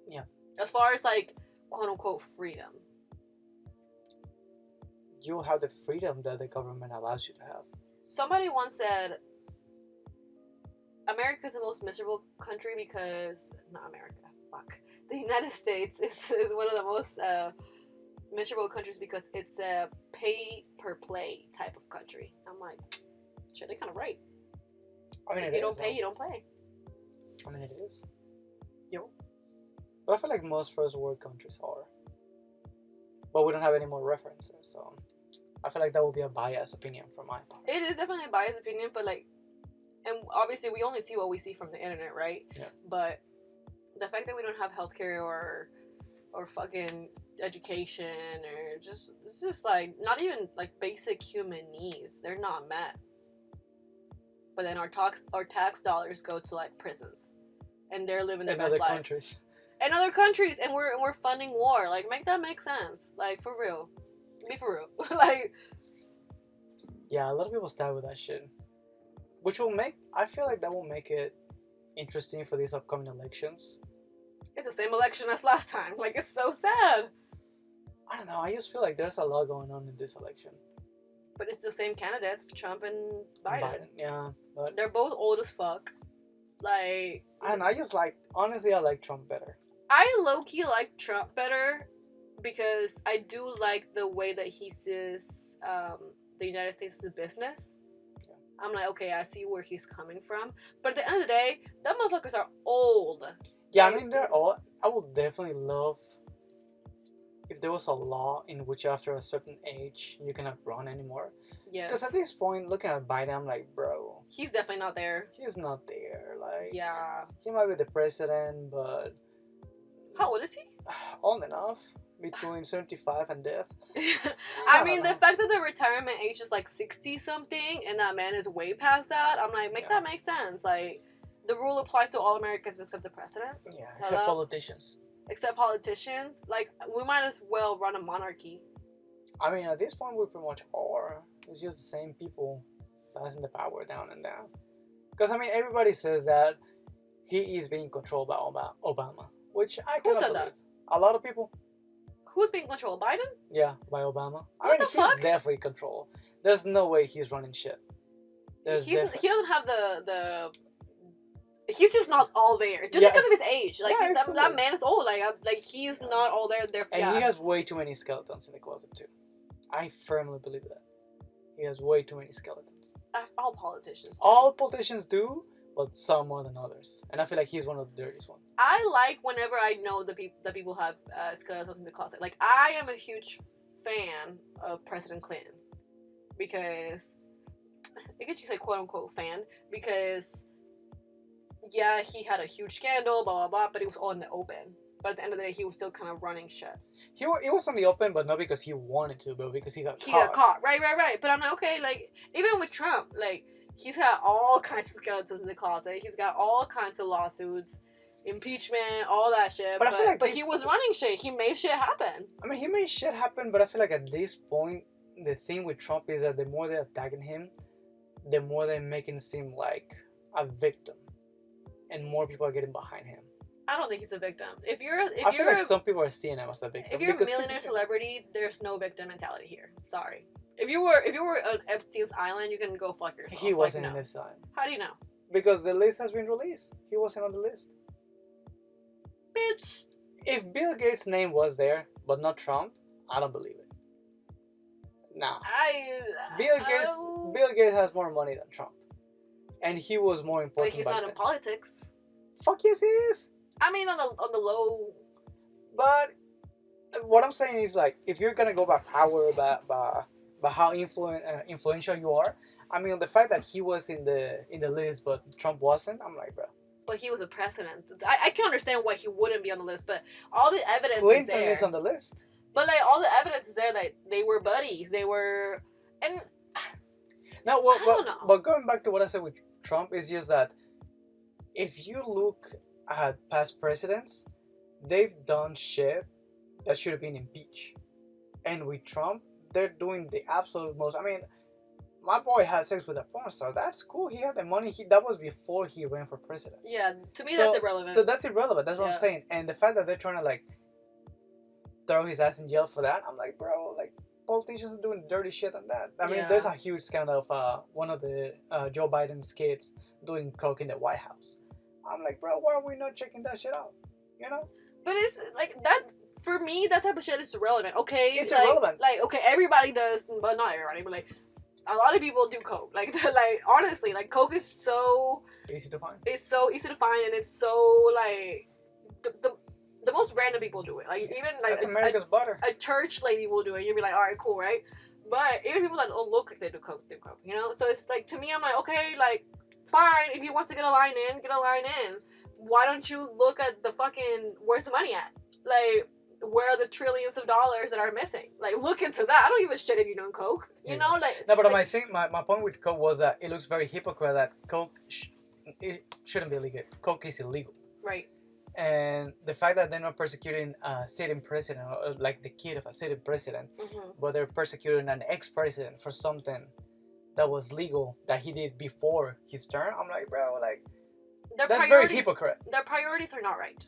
Yeah. As far as, like, quote-unquote freedom. You have the freedom that the government allows you to have. Somebody once said, America is the most miserable country because... Not America. Fuck. The United States is one of the most miserable countries because it's a pay-per-play type of country. I'm like, shit, they're kind of right. I mean, if you don't pay, you don't play. I mean, it is. Yo. But I feel like most first world countries are. But we don't have any more references, so... I feel like that would be a biased opinion from my part. It is definitely a biased opinion, but like, and obviously we only see what we see from the internet, right? Yeah. But the fact that we don't have healthcare or fucking education or it's just like not even like basic human needs, they're not met. But then our tax dollars go to like prisons, and they're living their best lives. Countries. In other countries, and we're funding war. Like, make that make sense. Like, for real. Be for real. Like, yeah, a lot of people start with that shit, which I feel like that will make it interesting for these upcoming elections, It's the same election as last time. Like, it's so sad. I don't know. I just feel like there's a lot going on in this election. But it's the same candidates, Trump and Biden. Yeah, but They're both old as fuck. Like, and I just like, honestly, I like Trump better. I low-key like Trump better because I do like the way that he sees the United States as a business. Yeah. I'm like, okay, I see where he's coming from. But at the end of the day, them motherfuckers are old. Yeah, Like, I mean, they're all. I would definitely love if there was a law in which after a certain age you cannot run anymore. yes. Because at this point, looking at Biden, I'm like, bro, He's definitely not there. he's not there. Like, Yeah. he might be the president, but How old is he? old enough between 75 and death. I mean, the fact that the retirement age is like 60 something and that man is way past that, I'm like, Yeah. that make sense. Like, the rule applies to all Americans except the president, Yeah, except Hello? politicians. except politicians. Like, we might as well run a monarchy. I mean, at this point, we pretty much are. It's just the same people passing the power down and down. Because, I mean, everybody says that he is being controlled by Obama, which I Who cannot said believe. that? A lot of people. Who's being controlled? Biden? Yeah, by Obama. I What mean, the fuck? he's definitely controlled. There's no way he's running shit. He doesn't have the. He's just not all there, just Yeah. because of his age. Like, Yeah, that absolutely. man is old. Like he's not all there. And Yeah. he has way too many skeletons in the closet, too. I firmly believe that. He has way too many skeletons. All politicians. All politicians do, but some more than others. And I feel like he's one of the dirtiest ones. I like whenever I know the people have skeletons in the closet. Like, I am a huge fan of President Clinton because I guess you could say quote unquote fan because yeah, he had a huge scandal, blah blah blah, but it was all in the open. But at the end of the day, he was still kind of running shit. He was on the open, but not because he wanted to, but because he got He caught. got caught, right. But I'm like, okay, like even with Trump, like he's got all kinds of skeletons in the closet. He's got all kinds of lawsuits, impeachment, all that shit. But I feel like but this- he was running shit. He made shit happen. I mean, he made shit happen, but I feel like at this point, the thing with Trump is that the more they're attacking him, the more they're making him seem like a victim. And more people are getting behind him. I don't think he's a victim. If I feel like some people are seeing him as a victim. if you're a because he's millionaire victim. celebrity, there's no victim mentality here. Sorry. If you were on Epstein's island, you can go fuck yourself. He wasn't like, in no. this time. How do you know? Because the list has been released. He wasn't on the list. Bitch. If Bill Gates' name was there, but not Trump, I don't believe it. Nah. Bill Gates has more money than Trump. And he was more But important. he's back not in then. politics. Fuck yes, he is. I mean, on the low. But what I'm saying is, like, if you're gonna go by power, by how influential you are, I mean, the fact that he was in the list but Trump wasn't, I'm like, bro. But he was a president. I can understand why he wouldn't be on the list, but all the evidence is Clinton there. is on the list. But like all the evidence is there that they were buddies. They were, and Now, I don't know. but going back to what I said with Trump, is just that if you look at past presidents, they've done shit that should have been impeached. And with Trump, they're doing the absolute most. I mean, my boy had sex with a porn star. That's cool. He had the money. That was before he ran for president. yeah, to me So- that's irrelevant. So that's irrelevant. That's what Yeah. I'm saying. And the fact that they're trying to like throw his ass in jail for that, I'm like, bro, like politicians are doing dirty shit on that. I mean, Yeah. there's a huge scandal of one of the Joe Biden's kids doing coke in the White House. I'm like, bro, why are we not checking that shit out? You know? But it's like that for me. That type of shit is irrelevant. Okay, It's like, irrelevant. Like okay, everybody does, but not everybody. But like a lot of people do coke. Like like honestly, like coke is so Easy to find. it's so easy to find, and it's so like the most random people do it. Like even like That's America's butter. a church lady will do it. You'll be like, all right, cool, right? But even people that don't look like they do coke. You know, so it's like to me, I'm like, okay, like fine. If he wants to get a line in, get a line in. Why don't you look at the fucking where's the money at? Like where are the trillions of dollars that are missing? Like look into that. I don't give a shit if you don't coke. You Yeah. know, like No, but like, my point with coke was that it looks very hypocrite that coke it shouldn't be illegal. Coke is illegal. right. And the fact that they're not persecuting a sitting president, or like the kid of a sitting president, Mm-hmm. but they're persecuting an ex-president for something that was legal that he did before his term. I'm like, bro, like Their that's very priorities, hypocrite. their priorities are not right.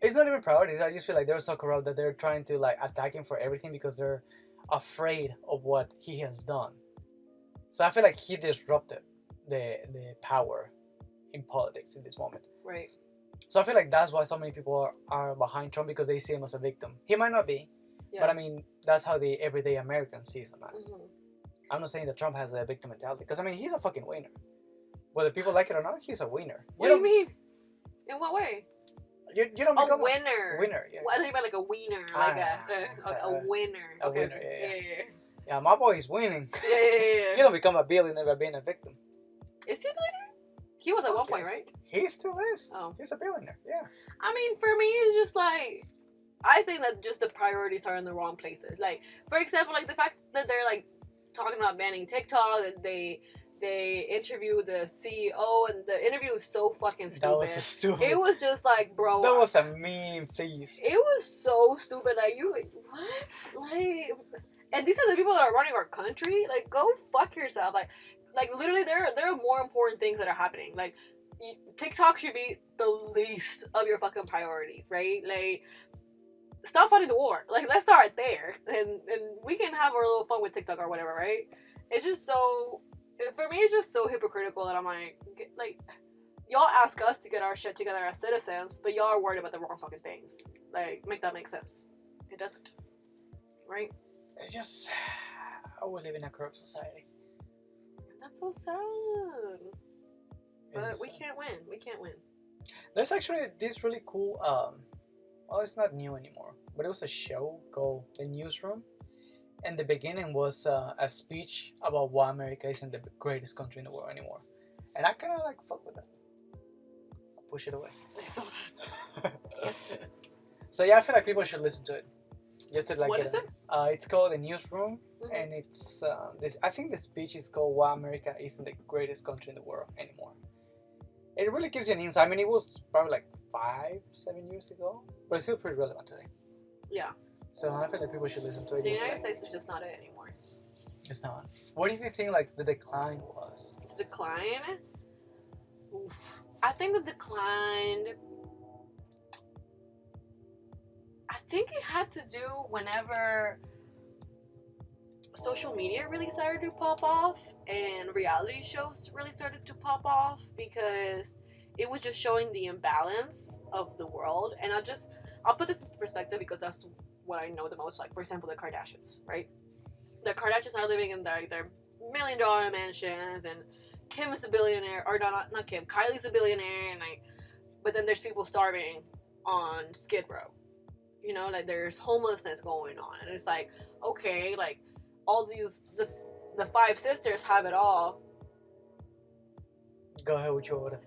It's not even priorities. I just feel like they're so corrupt that they're trying to like attack him for everything because they're afraid of what he has done. So I feel like he disrupted the power in politics in this moment. Right. So I feel like that's why so many people are behind Trump, because they see him as a victim. He might not be, but I mean, that's how the everyday American sees him as. Mm-hmm. I'm not saying that Trump has a victim mentality, because I mean, he's a fucking winner. Whether people like it or not, he's a winner. What do you mean? In what way? You don't become a winner. Winner, yeah. Well, I think about like a wiener, like a winner. A okay. winner, yeah. Yeah, my boy is winning. Yeah. You don't become a billionaire by being a victim. Is he a billionaire? He was at one point, right? He still is. Oh. He's a billionaire, yeah. I mean, for me, it's just like, I think that just the priorities are in the wrong places. Like, for example, like the fact that they're like talking about banning TikTok, that they interviewed the CEO, and the interview was so fucking stupid. That was stupid. It was just like, bro. That was a meme feast. It was so stupid. Like, what? Like, and these are the people that are running our country? Like, go fuck yourself. Like literally, there are more important things that are happening. Like, TikTok should be the least of your fucking priorities, right? Like, stop fighting the war. Like, let's start there, and we can have our little fun with TikTok or whatever, right? It's just so, for me, it's just so hypocritical that I'm like, y'all ask us to get our shit together as citizens, but y'all are worried about the wrong fucking things. Like, make that make sense. It doesn't, right? It's just, we live in a corrupt society. That's so sad. But we can't win. We can't win. There's actually this really cool, well, it's not new anymore, but it was a show called The Newsroom. And the beginning was a speech about why America isn't the greatest country in the world anymore. And I kind of like fuck with that. I'll push it away. I saw that. So yeah, I feel like people should listen to it. Just to like what is it? It's called The Newsroom. Mm-hmm. And it's this. I think the speech is called "Why America Isn't the Greatest Country in the World Anymore." It really gives you an insight. I mean, it was probably like 5-7 years ago, but it's still pretty relevant today. Yeah. So I feel like people should listen to it. The United States is just not it anymore. It's not. What do you think like the decline was? The decline? Oof. I think the decline. I think it had to do whenever social media really started to pop off and reality shows really started to pop off, because it was just showing the imbalance of the world. And I'll put this into perspective because that's what I know the most. Like, for example, the Kardashians, right? The Kardashians are living in their $1 million mansions, and Kim is a billionaire, or not Kim, Kylie's a billionaire, and but then there's people starving on Skid Row. You know, like, there's homelessness going on, and it's like, okay, like, all the 5 sisters have it all. Go ahead with your order.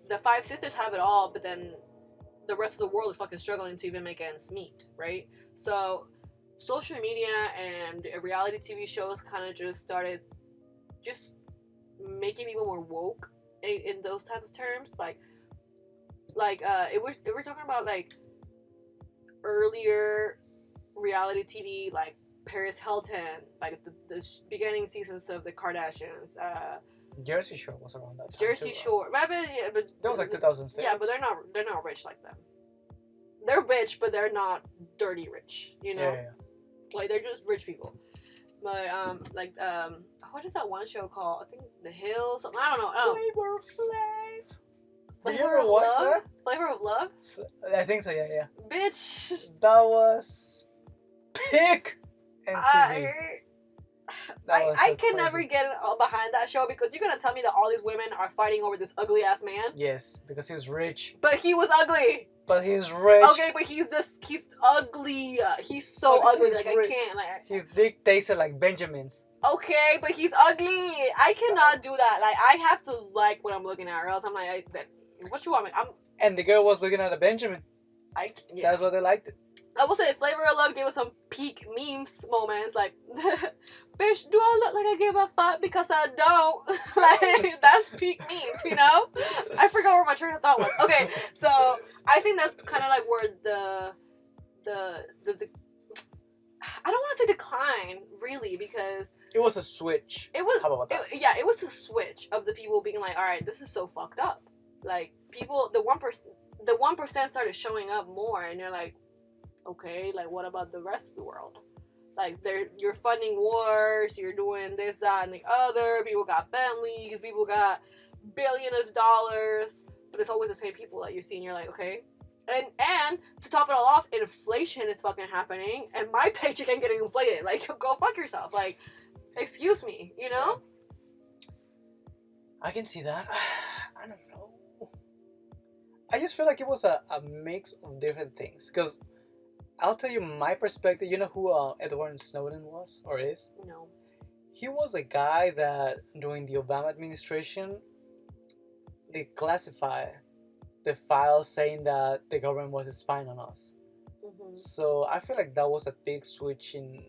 The 5 sisters have it all, but then the rest of the world is fucking struggling to even make ends meet, right? So social media and reality TV shows kind of just started just making people more woke in those type of terms. Like if we're talking about like earlier reality TV, like Paris Hilton, like the beginning seasons of the Kardashians, Jersey Shore was around that time Jersey too, Shore, right? But that was like 2006. Yeah, but they're not rich like them. They're rich, but they're not dirty rich. You know, Yeah. like, they're just rich people. But what is that one show called? I think The Hills. Something, I don't know. Flavor of Flav. Did you Flavor ever of watch Love. that? Flavor of Love. I think so. Yeah. Bitch. That was peak MTV. I can never get behind that show, because you're gonna tell me that all these women are fighting over this ugly ass man. Yes, because he was rich. But he was ugly. But he's rich. Okay, but he's ugly. He's so ugly. He's like, rich. I can't. Like, His dick tasted like Benjamin's. okay, but he's ugly. I cannot do that. Like, I have to like what I'm looking at, or else I'm like, what you want me? And the girl was looking at a Benjamin. Yeah. That's why they liked it. I will say Flavor of Love gave us some peak memes moments, like, bitch, do I look like I give a fuck? Because I don't. Like, that's peak memes, you know? I forgot where my train of thought was. Okay, so I think that's kind of like where the I don't want to say decline, really, because It was a switch. it was, How about that? it was a switch of the people being like, all right, this is so fucked up. Like, people, the 1%, the 1% started showing up more, and you're like, okay, like what about the rest of the world? Like you're funding wars, you're doing this, that, and the other. People got Bentleys, people got billions of dollars, but it's always the same people that you see, and you're like, okay. And to top it all off, inflation is fucking happening, and my paycheck ain't getting inflated. Like, go fuck yourself. Like, excuse me, you know? I can see that. I don't know. I just feel like it was a mix of different things. Because I'll tell you my perspective. You know who Edward Snowden was or is? No. He was a guy that during the Obama administration, they classified the files saying that the government was spying on us. Mm-hmm. So I feel like that was a big switch in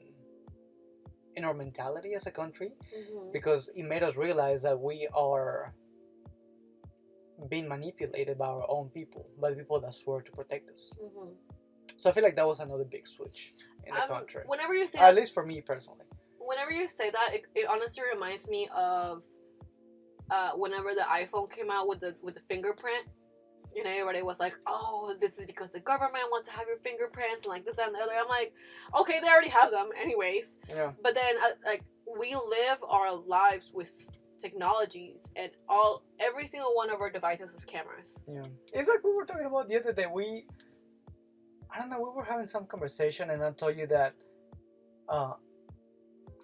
our mentality as a country, because it made us realize that we are being manipulated by our own people, by the people that swore to protect us. So I feel like that was another big switch in the country. Whenever you say at least for me personally. Whenever you say that, it honestly reminds me of whenever the iPhone came out with the fingerprint. You know, everybody was like, oh, this is because the government wants to have your fingerprints and like this, that, and the other. I'm like, okay, they already have them anyways. Yeah. But then, like, we live our lives with technologies, and every single one of our devices is cameras. Yeah. It's like we were talking about the other day. We were having some conversation, and I told you that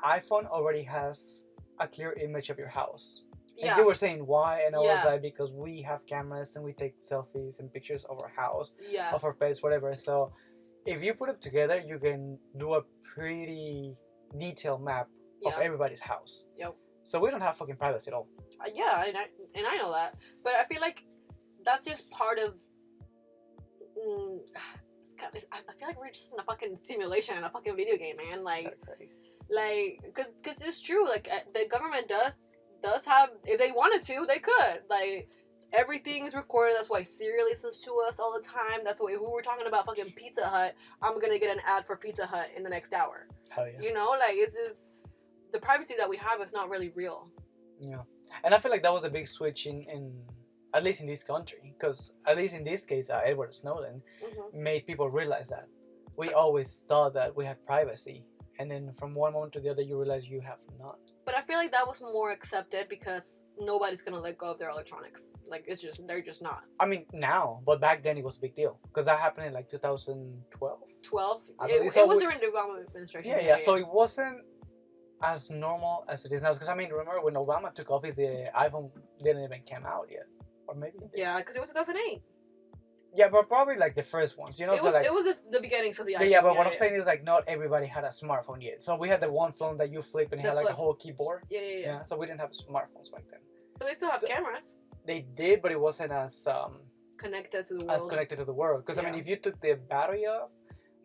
iPhone already has a clear image of your house. And you were saying why, and I was like, because we have cameras and we take selfies and pictures of our house, of our pets, whatever. So if you put it together, you can do a pretty detailed map of everybody's house. Yep. So we don't have fucking privacy at all. Yeah, and I know that, but I feel like that's just part of. I feel like we're just in a fucking simulation in a fucking video game, man. Like, because it's true. Like, the government does have, if they wanted to, they could. Like, everything is recorded. That's why Siri listens to us all the time. That's why if we were talking about fucking Pizza Hut, I'm gonna get an ad for Pizza Hut in the next hour. Hell yeah. You know, like, it's just the privacy that we have is not really real. Yeah, and I feel like that was a big switch in at least in this country, because at least in this case, Edward Snowden made people realize that we always thought that we had privacy, and then from one moment to the other, you realize you have not. But I feel like that was more accepted because nobody's gonna let go of their electronics. Like, they're just not. I mean, now, but back then it was a big deal because that happened in like 2012. 12. It was during the Obama administration. Yeah. So it wasn't as normal as it is now. Because I mean, remember when Obama took office, the iPhone didn't even come out yet, or maybe. Yeah, because it was 2008. Yeah, but probably like the first ones, you know. It was the beginnings of the iPhone. Yeah, but what I'm saying is like not everybody had a smartphone yet. So we had the one phone that you flip and it had like a whole keyboard. Yeah. So we didn't have smartphones back then. But they still have cameras. They did, but it wasn't as connected to the world. As connected to the world. Because I mean, if you took the battery off,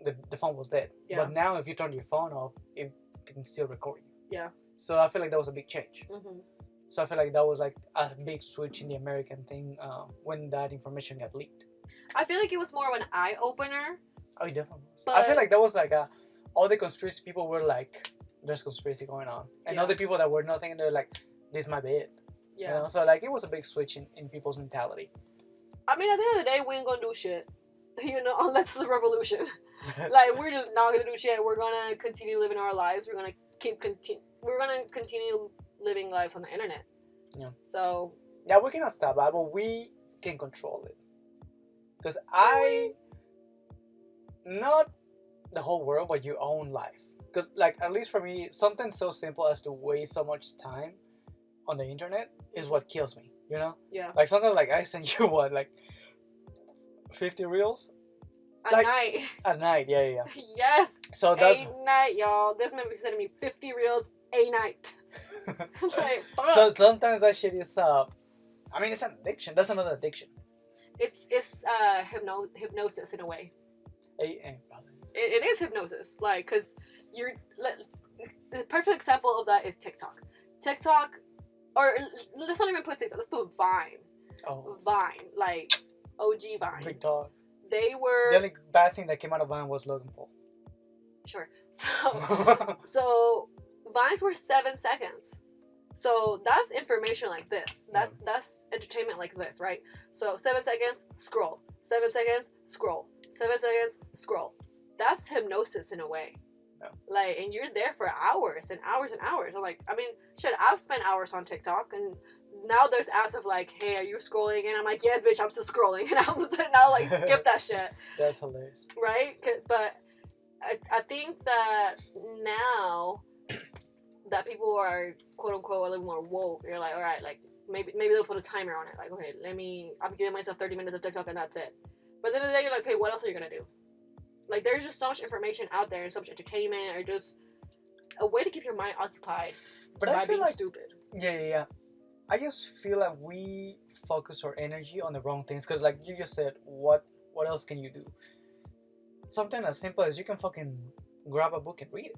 the phone was dead. Yeah. But now, if you turn your phone off, it can still record you. Yeah. So I feel like that was a big change. So I feel like that was like a big switch in the American thing when that information got leaked. I feel like it was more of an eye opener. Oh, it definitely was. But I feel like that was like all the conspiracy people were like, there's conspiracy going on. And other people that were nothing, they're like, this might be it. Yeah. You know? So like it was a big switch in people's mentality. I mean, at the end of the day, we ain't gonna do shit. You know, unless it's a revolution. Like, we're just not gonna do shit. We're gonna continue living our lives. We're gonna continue living lives on the internet. Yeah. So. Yeah, we cannot stop that, but we can control it. Because not the whole world, but your own life. Because, like, at least for me, something so simple as to waste so much time on the internet is what kills me, you know? Yeah. Like, sometimes, like, I send you, what, like, 50 reels? At night. At night, yeah. Yes. So that's... A night, y'all. This man be sending me 50 reels a night. Like, fuck. So sometimes that shit is, I mean, it's an addiction. That's another addiction. It's hypnosis in a way. It is hypnosis, like, because the perfect example of that is TikTok, or let's not even put TikTok. Let's put Vine. Oh. Vine, like OG Vine. Big dog. They were. The only bad thing that came out of Vine was Logan Paul. Sure. So Vines were 7 seconds. So that's information like this. That's entertainment like this, right? So 7 seconds, scroll. 7 seconds, scroll. 7 seconds, scroll. That's hypnosis in a way. Yeah. Like, and you're there for hours and hours and hours. I'm like, I mean, shit, I've spent hours on TikTok, and now there's ads of like, hey, are you scrolling? And I'm like, yes, bitch, I'm still scrolling. And I'm just now like, skip that shit. That's hilarious. Right? But I think that now that people are quote unquote a little more woke, you're like, all right, like maybe they'll put a timer on it. Like, okay, I'm giving myself 30 minutes of TikTok and that's it. But then the day you're like, okay, what else are you gonna do? Like, there's just so much information out there and so much entertainment, or just a way to keep your mind occupied But by I feel being like stupid. yeah. I just feel like we focus our energy on the wrong things, because like you just said, what else can you do? Something as simple as you can fucking grab a book and read it.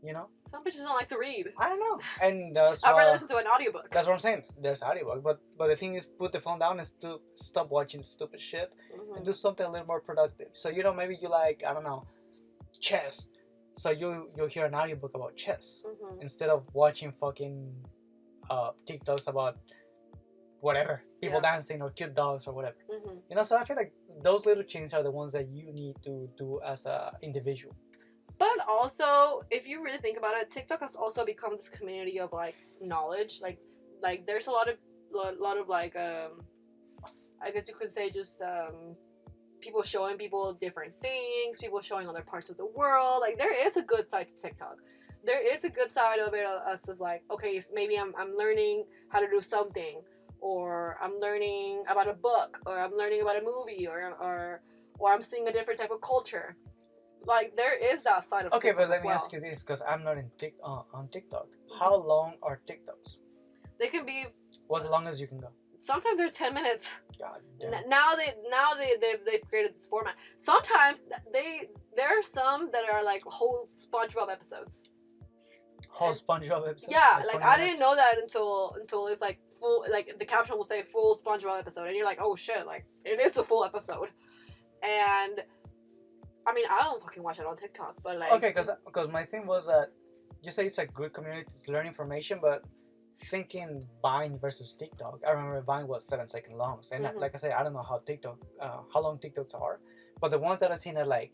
You know? Some bitches don't like to read. I don't know. And that's I'd rather listen to an audiobook. That's what I'm saying. There's audiobook, but the thing is, put the phone down and stop watching stupid shit and do something a little more productive. So maybe you like, I don't know, chess. So you'll hear an audiobook about chess instead of watching fucking TikToks about whatever, people dancing or cute dogs or whatever. So I feel like those little changes are the ones that you need to do as a individual. But also, if you really think about it, TikTok has also become this community of like knowledge. Like there's a lot of like I guess you could say just people showing people different things, people showing other parts of the world. Like, there is a good side to TikTok. There is a good side of it, of like, okay, maybe I'm learning how to do something, or I'm learning about a book, or I'm learning about a movie, or I'm seeing a different type of culture. Like, there is that side of TikTok. Okay, but let as me well. ask you this, because I'm not on TikTok. How long are TikToks? They can be. What's the longest you can go? Sometimes they're 10 minutes. God damn. Now they've created this format. Sometimes there are some that are like whole SpongeBob episodes. Whole SpongeBob episode? Yeah, like I didn't know that until it's like full, like the caption will say full SpongeBob episode, and you're like, oh shit, like it is a full episode. And I mean, I don't fucking watch it on TikTok, but like, okay, because my thing was that you say it's a good community to learn information, but thinking Vine versus TikTok, I remember Vine was 7 seconds long, and like I said, I don't know how long TikToks are, but the ones that I've seen are like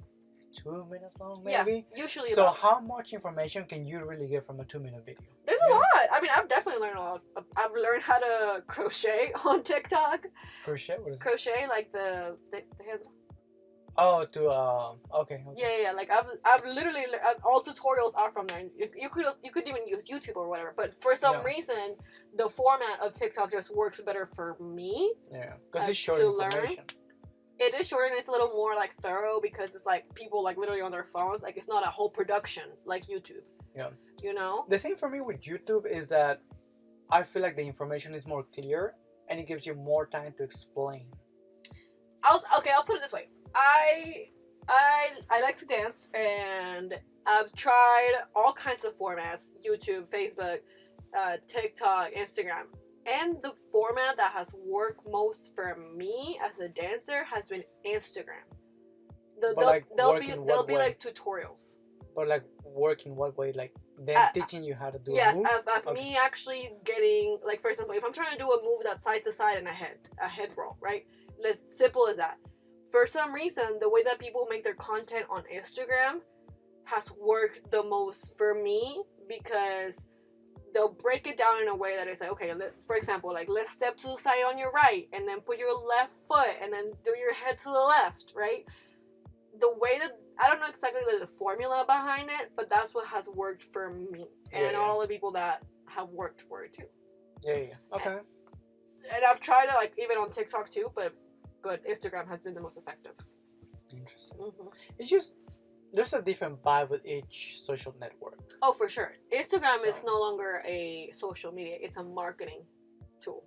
2 minutes long, maybe. Yeah, usually. So how much information can you really get from a 2-minute video? There's a lot. I mean, I've definitely learned a lot. I've learned how to crochet on TikTok. Crochet? What is it? Crochet, like the Oh, to okay. Yeah. Like I've literally all tutorials are from there. You could even use YouTube or whatever. But for some reason, the format of TikTok just works better for me. Yeah, because it's short to information. Learn. It is short and it's a little more like thorough because it's like people like literally on their phones. Like, it's not a whole production like YouTube. Yeah. You know. The thing for me with YouTube is that I feel like the information is more clear and it gives you more time to explain. I'll put it this way. I like to dance, and I've tried all kinds of formats: YouTube, Facebook, TikTok, Instagram. And the format that has worked most for me as a dancer has been Instagram. They'll be like tutorials. But like work in what way? Like them teaching you how to do a move? Yes, me actually getting, like, for example, if I'm trying to do a move that's side to side and a head roll, right? As simple as that. For some reason, the way that people make their content on Instagram has worked the most for me, because they'll break it down in a way that is like, okay, for example, like, let's step to the side on your right, and then put your left foot, and then do your head to the left, right? The way that, I don't know exactly the formula behind it, but that's what has worked for me. And I know all the people that have worked for it too. Yeah. Okay. And I've tried it, like, even on TikTok too, but Instagram has been the most effective. Interesting. It's just, there's a different vibe with each social network. Oh, for sure. Instagram is no longer a social media. It's a marketing tool.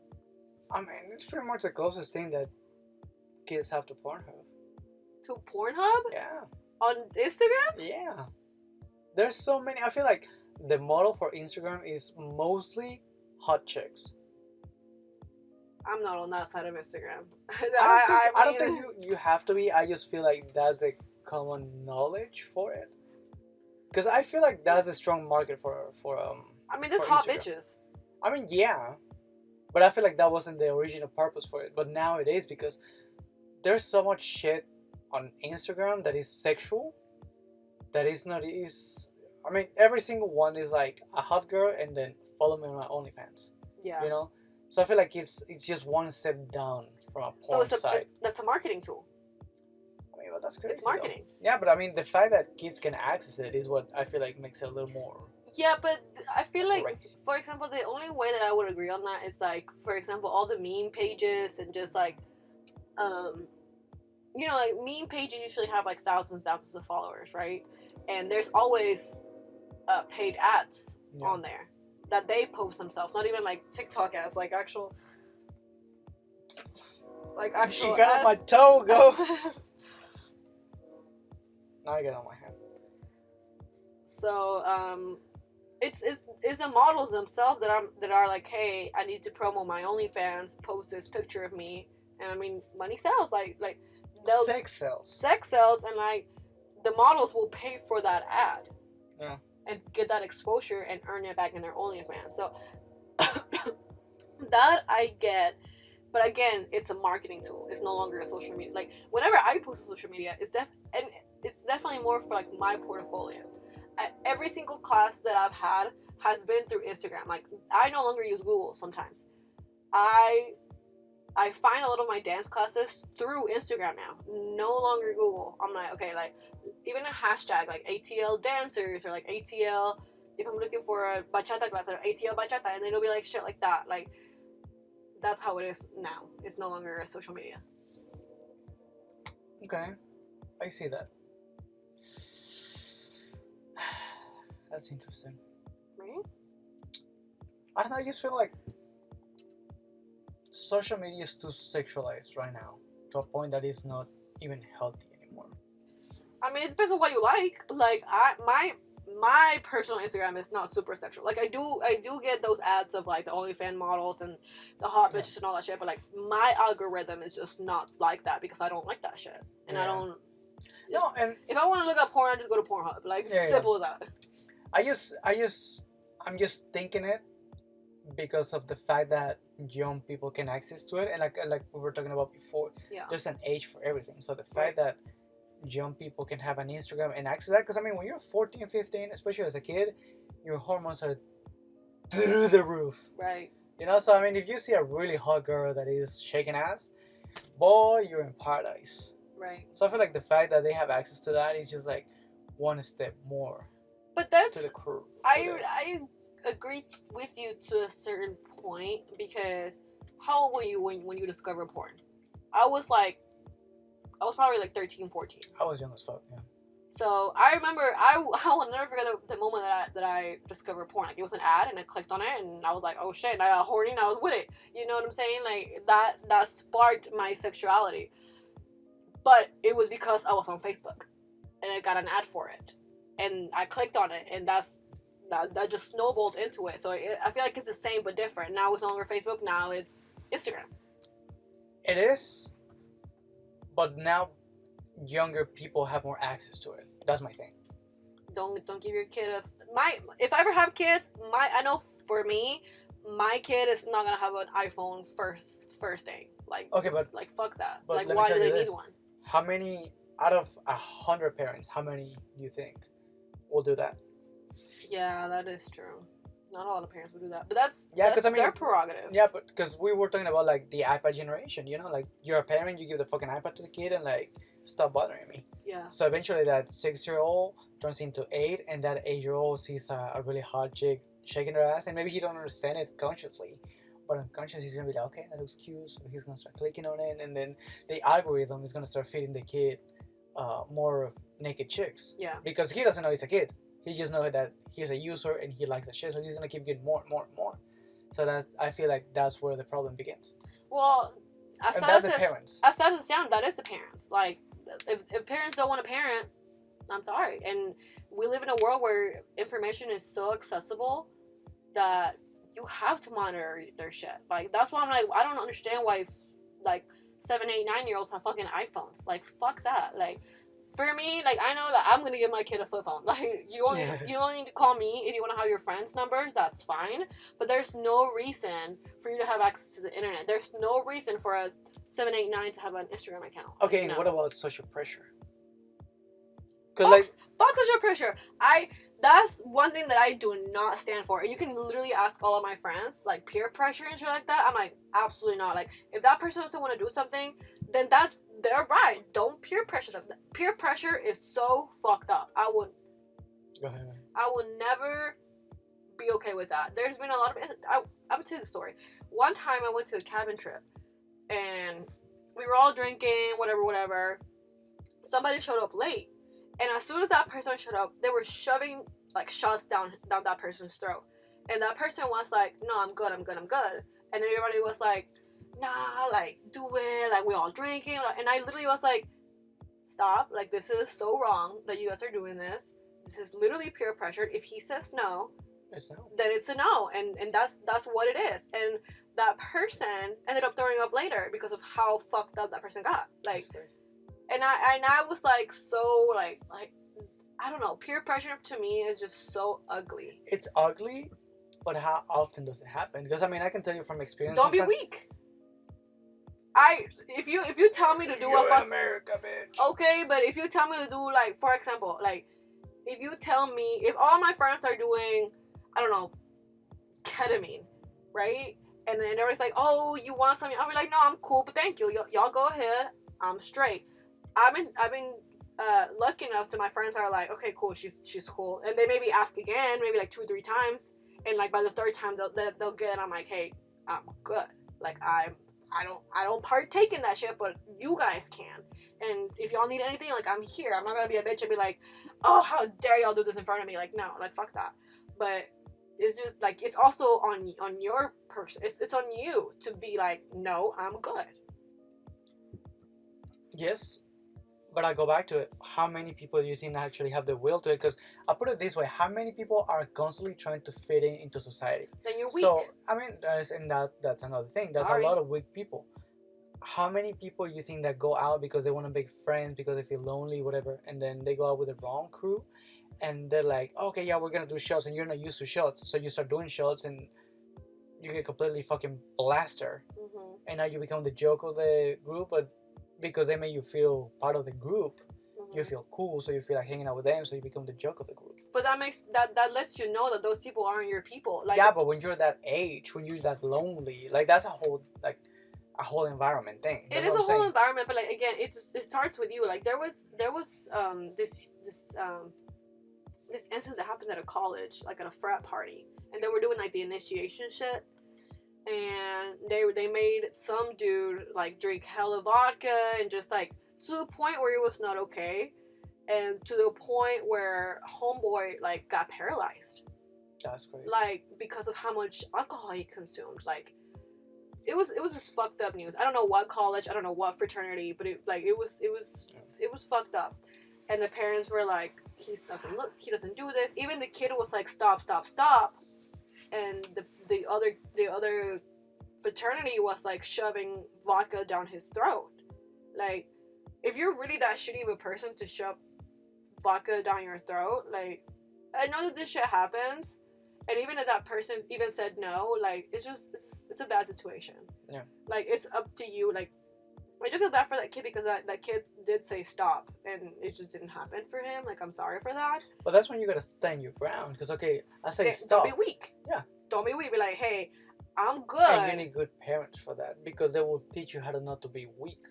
I mean, it's pretty much the closest thing that kids have to Pornhub. To Pornhub? Yeah. On Instagram? Yeah. There's so many. I feel like the model for Instagram is mostly hot chicks. I'm not on that side of Instagram. I don't think you have to be. I just feel like that's the common knowledge for it. Because I feel like that's a strong market for I mean, there's for hot Instagram. bitches. I mean, yeah. But I feel like that wasn't the original purpose for it. But now it is, because there's so much shit on Instagram that is sexual, that is not is. I mean, every single one is like a hot girl, and then follow me on my OnlyFans. Yeah. You know, so I feel like it's just one step down from a porn site. That's a marketing tool. I mean, but that's crazy. It's marketing. Though. Yeah, but I mean, the fact that kids can access it is what I feel like makes it a little more. Yeah, but I feel like, crazy. For example, the only way that I would agree on that is like, for example, all the meme pages and just like, you know, like meme pages usually have like thousands of followers, right? And there's always paid ads on there that they post themselves, not even like TikTok ads, like actual. You got on my toe, go. Now I get on my hand. So it's the models themselves that are like, hey, I need to promote my OnlyFans, post this picture of me, and I mean, money sells, like sex sells, and like the models will pay for that ad, yeah, and get that exposure and earn it back in their OnlyFans. So that I get. But again, it's a marketing tool. It's no longer a social media. Like whenever I post on social media, it's definitely more for like my portfolio. Every single class that I've had has been through Instagram. Like I no longer use Google sometimes. I find a lot of my dance classes through Instagram now. No longer Google. I'm like, okay, like even a hashtag like ATL dancers or like ATL, if I'm looking for a bachata class or ATL bachata, and it'll be like shit like that. Like that's how it is now. It's no longer a social media. Okay, I see that. That's interesting. Right? I don't know, I just feel like social media is too sexualized right now, to a point that it's not even healthy anymore. I mean, it depends on what you like. Like my personal Instagram is not super sexual. Like I do get those ads of like the OnlyFans models and the hot bitches and all that shit, but like my algorithm is just not like that because I don't like that shit. And I don't. No, and if I want to look up porn, I just go to Pornhub. Like simple as that. I'm just thinking it because of the fact that young people can access to it, and like we were talking about before, there's an age for everything. So the fact that young people can have an Instagram and access that, because I mean, when you're 14, 15, especially as a kid, your hormones are through the roof. Right. You know, so I mean, if you see a really hot girl that is shaking ass, boy, you're in paradise. Right. So I feel like the fact that they have access to that is just like one step more. But that's to the crew. I agree with you to a certain point, because how old were you when you discovered porn? I was probably like 13, 14. I was young as fuck, yeah. So I remember, I will never forget the moment that I discovered porn. Like it was an ad and I clicked on it and I was like, oh shit, and I got horny and I was with it. You know what I'm saying? Like that sparked my sexuality. But it was because I was on Facebook and I got an ad for it. And I clicked on it and that just snowballed into it. So I feel like it's the same but different. Now it's no longer Facebook, now it's Instagram. It is. But now younger people have more access to it. That's my thing. Don't give your kid if I ever have kids, I know for me, my kid is not gonna have an iPhone first day. Like okay, but like fuck that. But like why do they need one? How many out of 100 parents? How many do you think will do that? Yeah, that is true. Not a lot of parents would do that, but that's their prerogative. Yeah, but because we were talking about like the iPad generation, you know, like you're a parent, you give the fucking iPad to the kid and like stop bothering me. Yeah. So eventually that 6-year-old turns into 8, and that 8-year-old sees a really hot chick shaking her ass, and maybe he don't understand it consciously, but unconsciously he's gonna be like, okay, that looks cute, so he's gonna start clicking on it, and then the algorithm is gonna start feeding the kid more naked chicks. Yeah. Because he doesn't know he's a kid. He just knows that he's a user and he likes that shit, so he's gonna keep getting more and more and more. So I feel like that's where the problem begins. Well, that's the parents. As sad as it sounds, that is the parents. Like, if parents don't want a parent, I'm sorry. And we live in a world where information is so accessible that you have to monitor their shit. Like, that's why I'm like, I don't understand why, like, 7, 8, 9-year-olds have fucking iPhones. Like, fuck that. Like, for me, like, I know that I'm gonna give my kid a flip phone. Like, you only need to call me if you want to have your friends' numbers. That's fine. But there's no reason for you to have access to the internet. There's no reason for us 789 to have an Instagram account. Okay, like, and no. what about social pressure? Because Fuck social pressure. That's one thing that I do not stand for. And you can literally ask all of my friends, like, peer pressure and shit like that. I'm like, absolutely not. Like, if that person doesn't want to do something, then they're right. Don't peer pressure them. Peer pressure is so fucked up. Go ahead. I would never be okay with that. There's been a lot of... I'm going to tell you the story. One time I went to a cabin trip, and we were all drinking, whatever. Somebody showed up late. And as soon as that person showed up, they were shoving, like, shots down that person's throat. And that person was like, no, I'm good. And then everybody was like, nah, like, do it. Like, we all drinking. And I literally was like, stop. Like, this is so wrong that you guys are doing this. This is literally peer pressure. If he says no, then it's a no. And that's what it is. And that person ended up throwing up later because of how fucked up that person got. Like... And I was like, so like I don't know, peer pressure to me is just so ugly. It's ugly, but how often does it happen? Because I mean, I can tell you from experience. Don't be weak. If you tell me to do You're in America, bitch. Okay, but if you tell me to do, like, for example, like, if you tell me, if all my friends are doing, I don't know, ketamine, right? And then everybody's like, oh, you want something? I'll be like, no, I'm cool, but thank you. Y'all go ahead. I'm straight. I've been lucky enough to my friends that are like, okay, cool, she's cool, and they maybe ask again, maybe like 2 or 3 times, and like by the 3rd time they'll get. I'm like, hey, I'm good. Like, I don't partake in that shit, but you guys can. And if y'all need anything, like, I'm here. I'm not gonna be a bitch and be like, oh, how dare y'all do this in front of me? Like, no, like, fuck that. But it's just like, it's also on your person. It's on you to be like, no, I'm good. Yes. But I go back to it. How many people do you think actually have the will to it? Because I'll put it this way: how many people are constantly trying to fit into society? Then you're weak. So I mean, that's another thing. There's a lot of weak people. How many people you think that go out because they want to make friends, because they feel lonely, whatever, and then they go out with the wrong crew, and they're like, okay, yeah, we're gonna do shots, and you're not used to shots, so you start doing shots, and you get completely fucking blasted, and now you become the joke of the group, but because they make you feel part of the group, you feel cool, so you feel like hanging out with them, so you become the joke of the group. But that lets you know that those people aren't your people. Like, yeah, but when you're that age, when you're that lonely, like, that's a whole environment thing. It is a whole environment, but like, again, it starts with you. Like, there was this instance that happened at a college, like at a frat party, and they were doing like the initiation shit. And they made some dude like drink hella vodka, and just like to the point where it was not okay, and to the point where homeboy like got paralyzed. That's crazy. Like, because of how much alcohol he consumed. Like, it was just fucked up news. I don't know what college, I don't know what fraternity, but it was fucked up. And the parents were like, he doesn't do this. Even the kid was like, stop. And the other fraternity was like shoving vodka down his throat. Like, if you're really that shitty of a person to shove vodka down your throat, like, I know that this shit happens, and even if that person even said no, like, it's a bad situation. Yeah. Like, it's up to you. Like, I do feel bad for that kid, because that kid did say stop, and it just didn't happen for him. Like, I'm sorry for that. But that's when you gotta stand your ground. Because, okay, I say stop. Don't be weak. Yeah. Don't be weak. Be like, hey, I'm good. And you need good parents for that, because they will teach you how to not to be weak.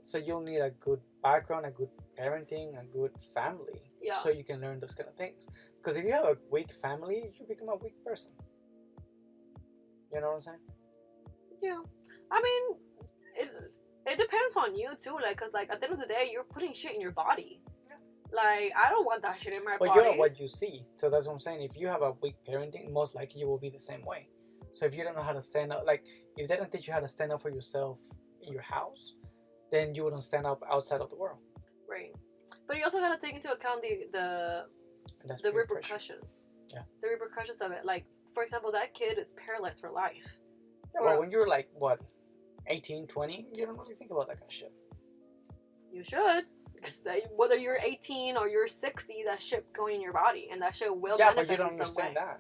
So you'll need a good background, a good parenting, a good family. Yeah. So you can learn those kind of things. Because if you have a weak family, you become a weak person. You know what I'm saying? Yeah. I mean, it depends on you too. Like, cause like at the end of the day, you're putting shit in your body. Yeah. Like, I don't want that shit in my body. But you're what you see. So that's what I'm saying. If you have a weak parenting, most likely you will be the same way. So if you don't know how to stand up, like, if they don't teach you how to stand up for yourself in your house, then you wouldn't stand up outside of the world. Right. But you also gotta take into account the repercussions. Yeah. The repercussions of it. Like, for example, that kid is paralyzed for life. Yeah, well, when you're like, what, 18, 20, you don't really think about that kind of shit. You should. Whether you're 18 or you're 60, that shit going in your body, and that shit will Yeah, but manifest you don't in some way. understand that.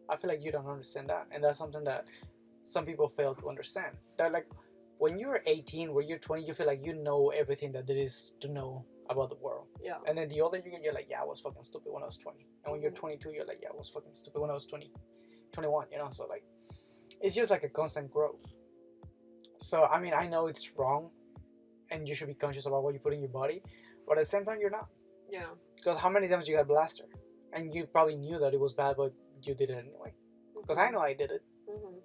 I feel like you don't understand that, and that's something that some people fail to understand. That like when you're 18, when you're 20, you feel like you know everything that there is to know about the world. Yeah. And then the older you get, you're like, yeah, I was fucking stupid when I was 20. And when you're 22, you're like, yeah, I was fucking stupid when I was 21, you know? So, like, it's just like a constant growth. So, I mean, I know it's wrong and you should be conscious about what you put in your body, but at the same time, you're not. Yeah. Because how many times you got blasted? And you probably knew that it was bad, but you did it anyway. Because I know I did it. Mm-hmm.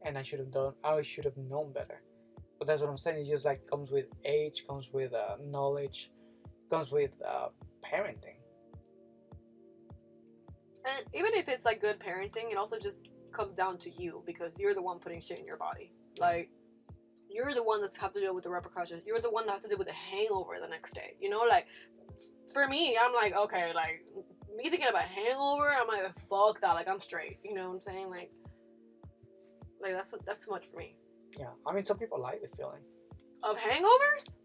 And I should have known better. But that's what I'm saying. It just like comes with age, comes with knowledge, comes with parenting. And even if it's like good parenting, it also just comes down to you, because you're the one putting shit in your body. Like, you're the one that's have to deal with the repercussions. You're the one that has to deal with the hangover the next day. You know, like, for me, I'm like, okay, like, me thinking about hangover, I'm like, fuck that, like, I'm straight. You know what I'm saying? Like that's too much for me. Yeah, I mean, some people like the feeling of hangovers.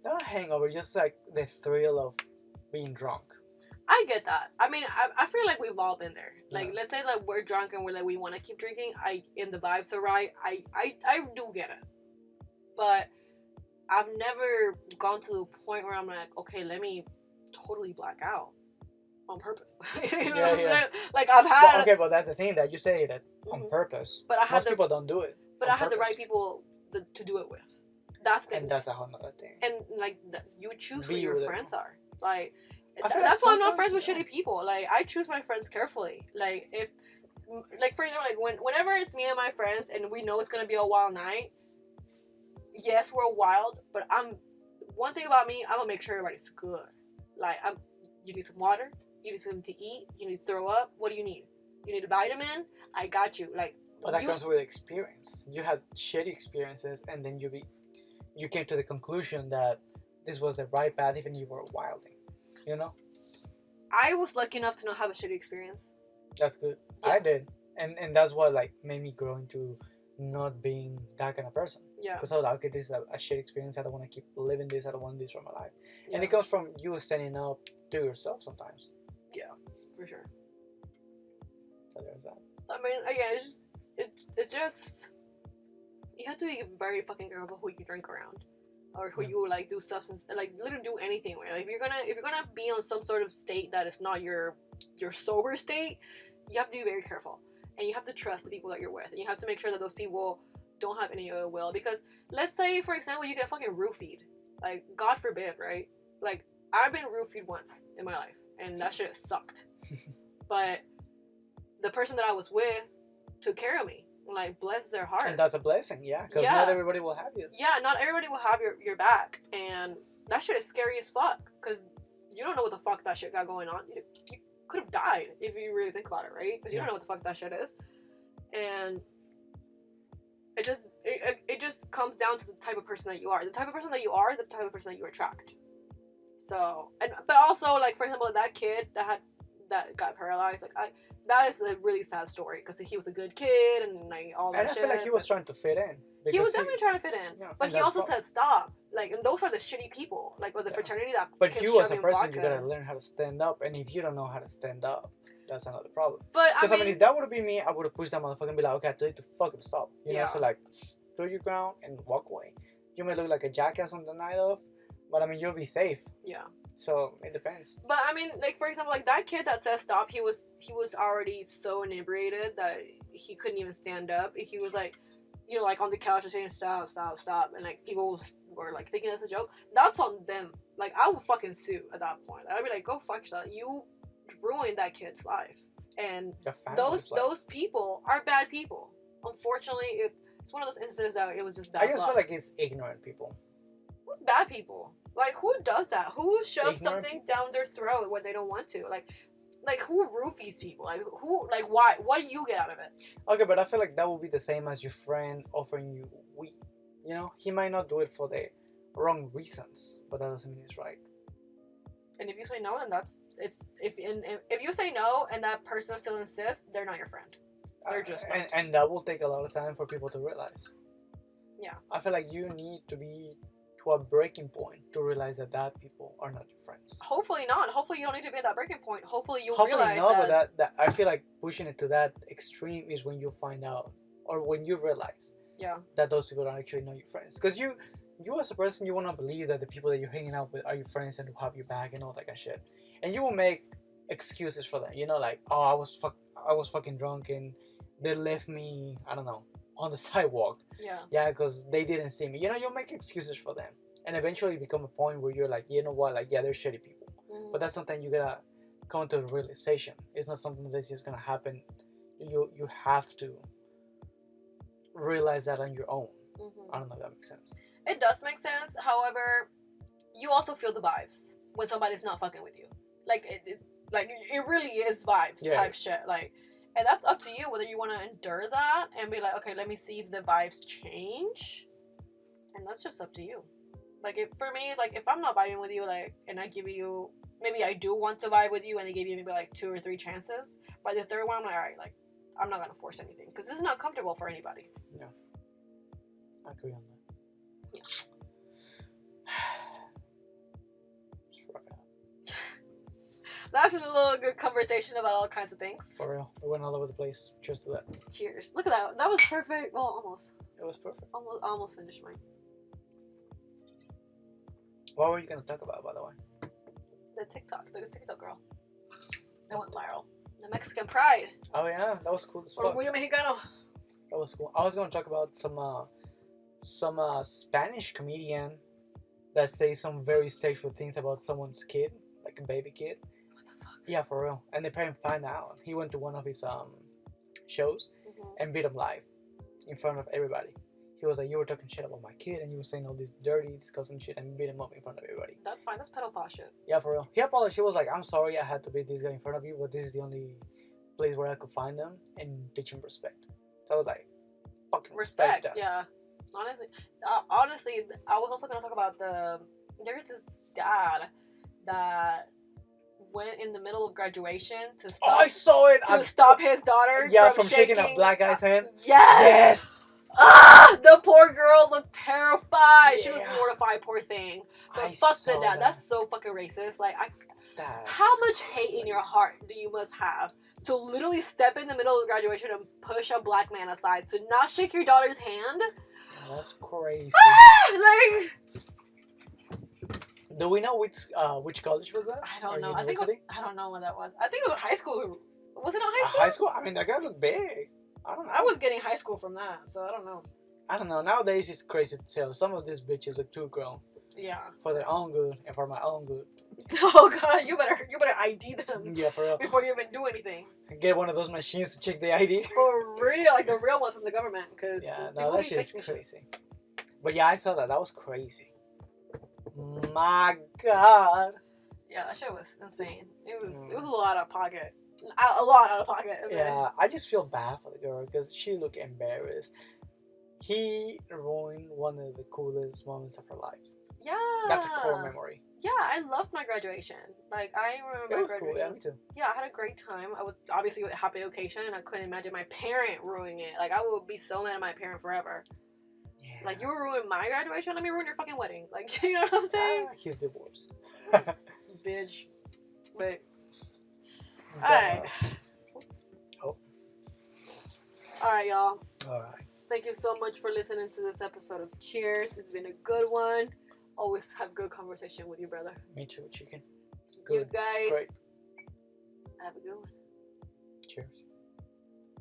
Not a hangover, just like the thrill of being drunk. I get that. I mean, I feel like we've all been there. Like, let's say that we're drunk and we're like, we want to keep drinking. And the vibes are right. I do get it, but I've never gone to the point where I'm like, okay, let me totally black out on purpose. You know what I'm saying? Like, I've had. But that's the thing, that you say that on purpose. But most people don't do it. But I had the right people to do it with. That's the. And that's a whole nother thing. And like, you choose who your friends are. Like, that's why I'm not friends with shitty people. Like, I choose my friends carefully. Like, if, like, for example, like, whenever it's me and my friends and we know it's gonna be a wild night, yes, we're wild, but one thing about me, I'm gonna make sure everybody's good. Like, you need some water, you need something to eat, you need to throw up, what do you need? You need a vitamin? I got you. Like, but that comes with experience. You had shitty experiences, and then you came to the conclusion that this was the right path, even if you were wilding. You know? I was lucky enough to not have a shitty experience. That's good. Yeah. I did. And that's what, like, made me grow into not being that kind of person. Yeah. Because I was like, okay, this is a shitty experience. I don't want to keep living this. I don't want this for my life. Yeah. And it comes from you standing up to yourself sometimes. Yeah, for sure. So there's that. I mean, again, it's just you have to be very fucking careful who you drink around, or who you like do substance, like literally do anything with. Like, if you're gonna be on some sort of state that is not your sober state, you have to be very careful, and you have to trust the people that you're with, and you have to make sure that those people don't have any ill will. Because let's say, for example, you get fucking roofied, like, God forbid, right? Like, I've been roofied once in my life, and that shit sucked. But the person that I was with took care of me. Like, bless their heart. And that's a blessing, yeah. Because not everybody will have you. Yeah, not everybody will have your back. And that shit is scary as fuck. Because you don't know what the fuck that shit got going on. You could have died if you really think about it, right? Because you don't know what the fuck that shit is. And it just comes down to the type of person that you are. The type of person that you are, the type of person that you attract. So, but also, like, for example, that kid that got paralyzed, like, that is a really sad story, because he was a good kid and like all that shit. And I feel like he was trying to fit in. He was definitely trying to fit in, but he also said stop. Like, and those are the shitty people, like, with the fraternity that. But you as a person, you gotta learn how to stand up, and if you don't know how to stand up, that's another problem. But because I mean, if that would have been me, I would have pushed that motherfucker and be like, okay, I told you to fucking stop. You know, so like, throw your ground and walk away. You may look like a jackass on the night of, but I mean, you'll be safe. Yeah. So it depends. But I mean, like, for example, like, that kid that said stop, he was already so inebriated that he couldn't even stand up. He was like, you know, like, on the couch and saying stop, and like, people were like thinking that's a joke. That's on them. Like, I would fucking sue at that point. I'd be like, go fuck yourself. You ruined that kid's life, and those people are bad people. Unfortunately, it's one of those instances that it was just bad. I just feel like it's ignorant people. Who's bad people? Like, who does that? Who shoves something down their throat when they don't want to? Like, who roofies people? Like, who? Like, why? What do you get out of it? Okay, but I feel like that would be the same as your friend offering you weed. You know, he might not do it for the wrong reasons, but that doesn't mean it's right. And if you say no, then if you say no and that person still insists, they're not your friend. They're just and that will take a lot of time for people to realize. Yeah. I feel like you need to be to a breaking point to realize that people are not your friends. Hopefully not. Hopefully you don't need to be at that breaking point. Hopefully you Hopefully realize not, that. but that I feel like pushing it to that extreme is when you find out or when you realize Yeah. that those people are actually not your friends. Because you as a person, you want to believe that the people that you're hanging out with are your friends and will have your back and all that kind of shit. And you will make excuses for them. You know, like, oh, I was fucking drunk and they left me, I don't know, on the sidewalk. Yeah. Yeah, because they didn't see me. You know, you'll make excuses for them. And eventually become a point where you're like, you know what, like, yeah, they're shitty people. Mm-hmm. But that's something you gotta come to a realization. It's not something that's just gonna happen. You have to realize that on your own. Mm-hmm. I don't know if that makes sense. It does make sense. However, you also feel the vibes when somebody's not fucking with you. Like it really is vibes type shit. Like, and that's up to you whether you want to endure that and be like, okay, let me see if the vibes change. And that's just up to you. Like, for me, like, if I'm not vibing with you, like, and I give you, maybe I do want to vibe with you, and I give you maybe like 2 or 3 chances. By the third one, I'm like, all right, like, I'm not gonna force anything because this is not comfortable for anybody. Yeah, I agree on that. Yeah. That's a little good conversation about all kinds of things. For real, we went all over the place. Cheers to that. Cheers. Look at that. That was perfect. Well, almost. It was perfect. Almost finished mine. What were you gonna talk about, by the way? The TikTok girl. That went viral. The Mexican Pride. Oh yeah, that was cool as fuck. Orgullo Mexicano. That was cool. I was gonna talk about some Spanish comedian that says some very sexual things about someone's kid, like a baby kid. What the fuck? Yeah, for real. And the parent found out. He went to one of his shows and beat him live in front of everybody. He was like, you were talking shit about my kid and you were saying all this dirty, disgusting shit and beat him up in front of everybody. That's fine. That's pedophile shit. Yeah, for real. He apologized. He was like, I'm sorry I had to beat this guy in front of you, but this is the only place where I could find them and teach him respect. So I was like, fucking respect that. Yeah. Honestly, I was also gonna talk about there's this dad that went in the middle of graduation to stop. Oh, I saw it. To stop his daughter. Yeah, from shaking a black guy's hand. Yes. The poor girl looked terrified. Yeah. She looked mortified, poor thing. But fuck the dad. That's so fucking racist. Like, how much hate in your heart do you must have to literally step in the middle of graduation and push a black man aside to not shake your daughter's hand? That's crazy. Like, do we know which college was that? I don't know. I don't know when that was. I think it was a high school. Was it a high school? High school? I mean, that gotta look big. I don't know. I was getting high school from that, so I don't know. I don't know. Nowadays it's crazy to tell. Some of these bitches are too grown. Yeah. For their own good and for my own good. Oh god, you better ID them. Yeah, for real. Before you even do anything. Get one of those machines to check the ID. For real, like the real ones from the government, because yeah, no, that shit is crazy. But yeah, I saw that. That was crazy. My god. Yeah, that shit was insane. It was a lot out of pocket. A lot out of pocket. Okay. Yeah, I just feel bad for the girl because she looked embarrassed. He ruined one of the coolest moments of her life. Yeah. That's a core memory. Yeah, I loved my graduation. Like, I remember it was cool, yeah, me too. Yeah, I had a great time. I was obviously with a happy occasion, and I couldn't imagine my parent ruining it. Like, I would be so mad at my parent forever. Yeah. Like, you were ruining my graduation, let me ruin your fucking wedding. Like, you know what I'm saying? He's divorced. Bitch. But... Alright. Oh. Alright, y'all. Alright. Thank you so much for listening to this episode of Cheers. It's been a good one. Always have good conversation with you, brother. Me too, chicken. Good. You guys great. have a good one. Cheers.